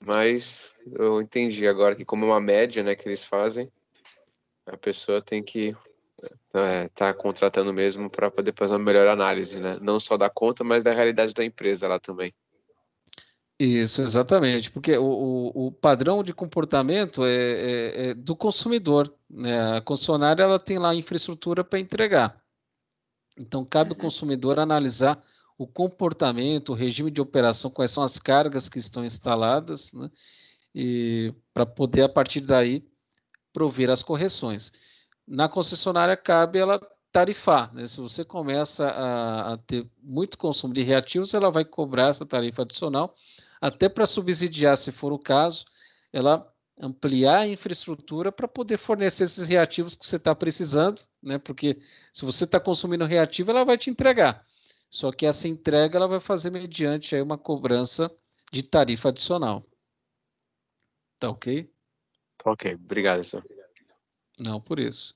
Mas eu entendi agora que como é uma média, né, que eles fazem, a pessoa tem que tá contratando mesmo para poder fazer uma melhor análise, né? Não só da conta, mas da realidade da empresa lá também. Isso, exatamente, porque o padrão de comportamento é do consumidor, né? A concessionária ela tem lá a infraestrutura para entregar. Então, cabe ao consumidor analisar o comportamento, o regime de operação, quais são as cargas que estão instaladas, né? E para poder, a partir daí, prover as correções. Na concessionária, cabe ela tarifar, né? Se você começa a ter muito consumo de reativos, ela vai cobrar essa tarifa adicional, até para subsidiar, se for o caso, ela ampliar a infraestrutura para poder fornecer esses reativos que você está precisando, né? Porque se você está consumindo reativo, ela vai te entregar. Só que essa entrega ela vai fazer mediante aí uma cobrança de tarifa adicional. Tá ok? Tá ok, obrigado, senhor. Não, por isso.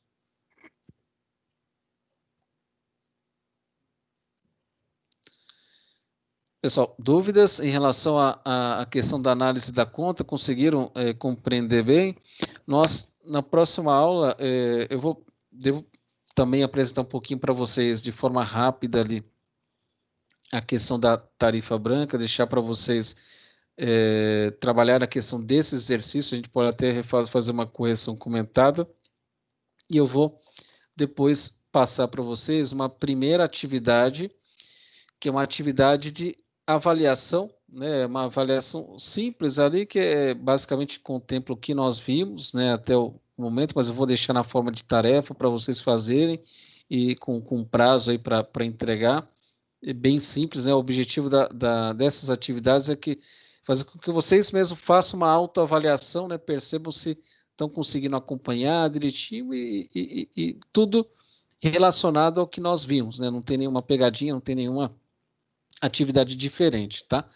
Pessoal, dúvidas em relação à questão da análise da conta? Conseguiram compreender bem? Nós, na próxima aula, devo também apresentar um pouquinho para vocês, de forma rápida ali, a questão da tarifa branca, deixar para vocês trabalhar a questão desse exercício, a gente pode até fazer uma correção comentada, e eu vou depois passar para vocês uma primeira atividade, que é uma atividade de avaliação, né, uma avaliação simples ali, que basicamente contempla o que nós vimos, né, até o momento, mas eu vou deixar na forma de tarefa para vocês fazerem, e com prazo aí para entregar. É bem simples, né? O objetivo dessas atividades é fazer com que vocês mesmos façam uma autoavaliação, né? Percebam se estão conseguindo acompanhar direitinho e tudo relacionado ao que nós vimos, né? Não tem nenhuma pegadinha, não tem nenhuma atividade diferente, tá?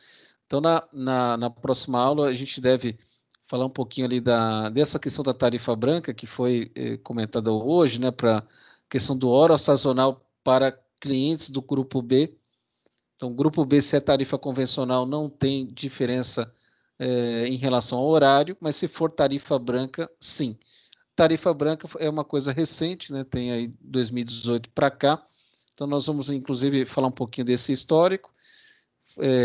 Então, na próxima aula, a gente deve falar um pouquinho ali dessa questão da tarifa branca, que foi comentada hoje, né? Para questão do hora sazonal para clientes do grupo B. Então, grupo B, se é tarifa convencional, não tem diferença em relação ao horário, mas se for tarifa branca, sim. Tarifa branca é uma coisa recente, né? Tem aí 2018 para cá. Então, nós vamos, inclusive, falar um pouquinho desse histórico,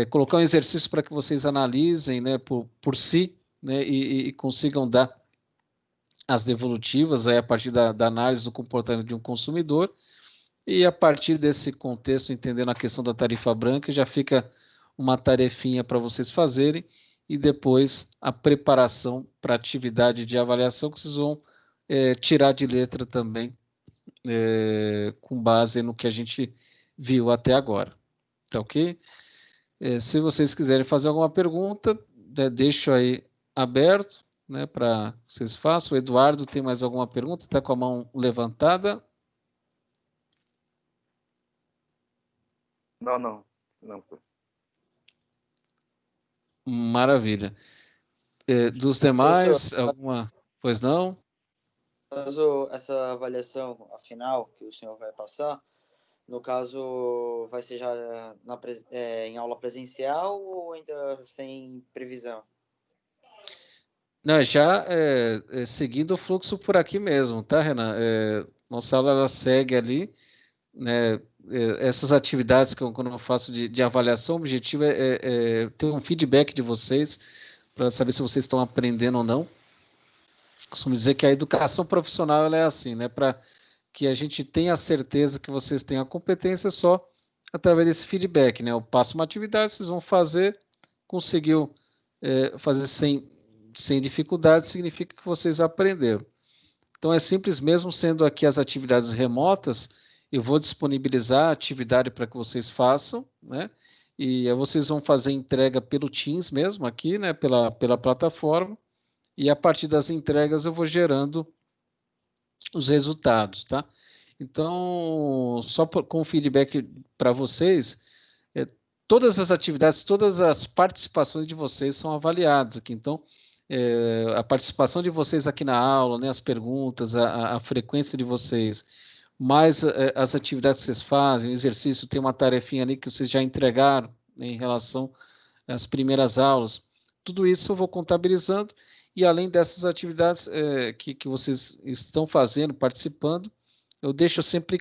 colocar um exercício para que vocês analisem, né, por si, né, e consigam dar as devolutivas aí, a partir da análise do comportamento de um consumidor. E a partir desse contexto, entendendo a questão da tarifa branca, já fica uma tarefinha para vocês fazerem, e depois a preparação para a atividade de avaliação, que vocês vão tirar de letra também, com base no que a gente viu até agora. Tá ok? Se vocês quiserem fazer alguma pergunta, deixo aí aberto, né, para vocês façam. O Eduardo tem mais alguma pergunta? Está com a mão levantada? Não. Maravilha. Dos demais, alguma? Pois não? Caso essa avaliação, a final, que o senhor vai passar, no caso, vai ser já em aula presencial ou ainda sem previsão? Não, já seguindo o fluxo por aqui mesmo, tá, Renan? Nossa aula ela segue ali, né? Essas atividades quando eu faço de avaliação, o objetivo é ter um feedback de vocês para saber se vocês estão aprendendo ou não. Costumo dizer que a educação profissional ela é assim, né? Para que a gente tenha certeza que vocês têm a competência só através desse feedback, né? Eu passo uma atividade, vocês vão fazer, conseguiu fazer sem dificuldade, significa que vocês aprenderam. Então, é simples, mesmo sendo aqui as atividades remotas, eu vou disponibilizar a atividade para que vocês façam, né? E aí vocês vão fazer entrega pelo Teams mesmo aqui, né? Pela plataforma, e a partir das entregas eu vou gerando os resultados, tá? Então, só com feedback para vocês, todas as atividades, todas as participações de vocês são avaliadas aqui. Então, a participação de vocês aqui na aula, né, as perguntas, a frequência de vocês, mais as atividades que vocês fazem, o exercício, tem uma tarefinha ali que vocês já entregaram, né, em relação às primeiras aulas. Tudo isso eu vou contabilizando, e além dessas atividades que vocês estão fazendo, participando, eu deixo sempre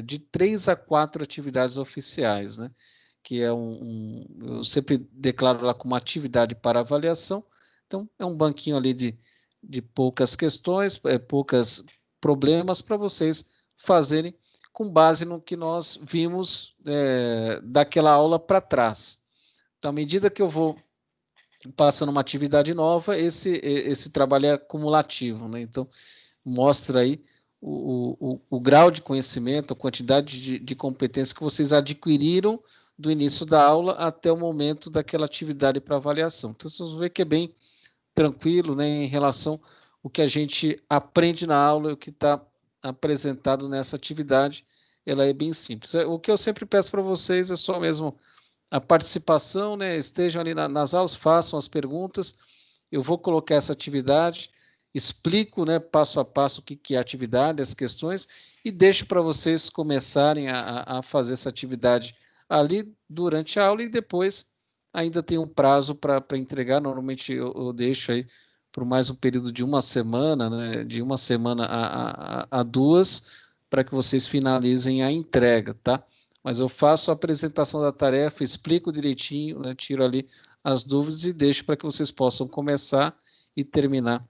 de 3 a 4 atividades oficiais, né? Que eu sempre declaro lá como atividade para avaliação. Então, é um banquinho ali de poucas questões, poucos problemas para vocês fazerem com base no que nós vimos daquela aula para trás. Então, à medida que eu vou passando uma atividade nova, esse trabalho é cumulativo, né? Então, mostra aí o grau de conhecimento, a quantidade de competências que vocês adquiriram do início da aula até o momento daquela atividade para avaliação. Então, vocês vão ver que é bem tranquilo, né, em relação ao que a gente aprende na aula e o que está apresentado nessa atividade. Ela é bem simples. O que eu sempre peço para vocês é só mesmo a participação, né, estejam ali nas aulas, façam as perguntas, eu vou colocar essa atividade, explico, né, passo a passo o que é a atividade, as questões, e deixo para vocês começarem a fazer essa atividade ali durante a aula, e depois ainda tem um prazo para entregar. Normalmente eu deixo aí por mais um período de uma semana, né, de uma semana a 2, para que vocês finalizem a entrega, tá? mas eu faço a apresentação da tarefa, explico direitinho, né, tiro ali as dúvidas e deixo para que vocês possam começar e terminar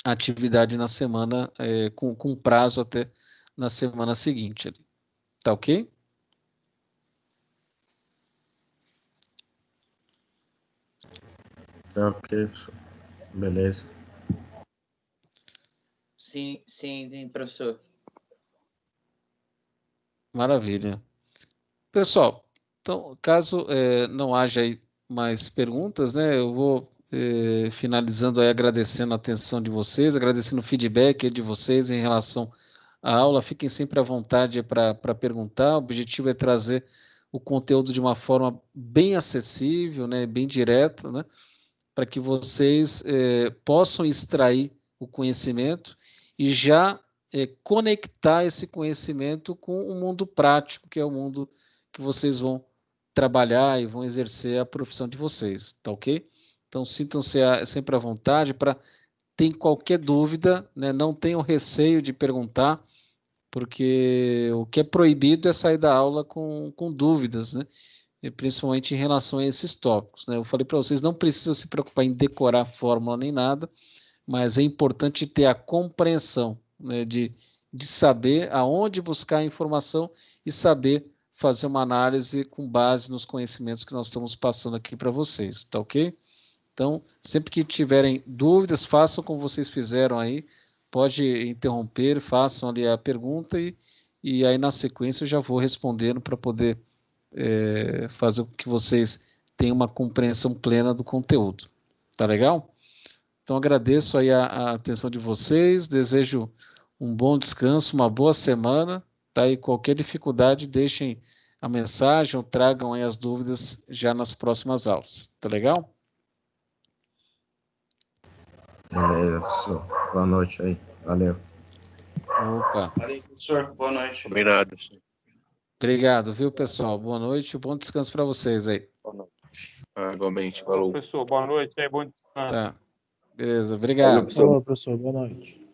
a atividade na semana, com prazo até na semana seguinte. Tá ok? Tá ok, beleza. Sim, sim, professor. Maravilha. Pessoal, então, caso não haja aí mais perguntas, né, eu vou finalizando aí, agradecendo a atenção de vocês, agradecendo o feedback de vocês em relação à aula. Fiquem sempre à vontade para perguntar. O objetivo é trazer o conteúdo de uma forma bem acessível, né, bem direta, né, para que vocês possam extrair o conhecimento e já conectar esse conhecimento com o mundo prático, que é o mundo que vocês vão trabalhar e vão exercer a profissão de vocês, tá ok? Então, sintam-se sempre à vontade para ter qualquer dúvida, né? Não tenham receio de perguntar, porque o que é proibido é sair da aula com dúvidas, né? E principalmente em relação a esses tópicos, né? Eu falei para vocês, não precisa se preocupar em decorar a fórmula nem nada, mas é importante ter a compreensão, né, de saber aonde buscar a informação e saber fazer uma análise com base nos conhecimentos que nós estamos passando aqui para vocês, tá ok? Então, sempre que tiverem dúvidas, façam como vocês fizeram aí, pode interromper, façam ali a pergunta e aí na sequência eu já vou respondendo para poder fazer com que vocês tenham uma compreensão plena do conteúdo. Tá legal? Então, agradeço aí a atenção de vocês, desejo um bom descanso, uma boa semana, tá? E qualquer dificuldade, deixem a mensagem ou tragam aí as dúvidas já nas próximas aulas. Tá legal? Beleza, professor. Boa noite aí. Valeu. Opa. Valeu, professor. Boa noite. Combinado, sim. Obrigado, viu, pessoal? Boa noite, bom descanso para vocês aí. Igualmente, falou. Professor, boa noite. Bom descanso. Tá. Beleza, obrigado. Falou, professor. Boa noite.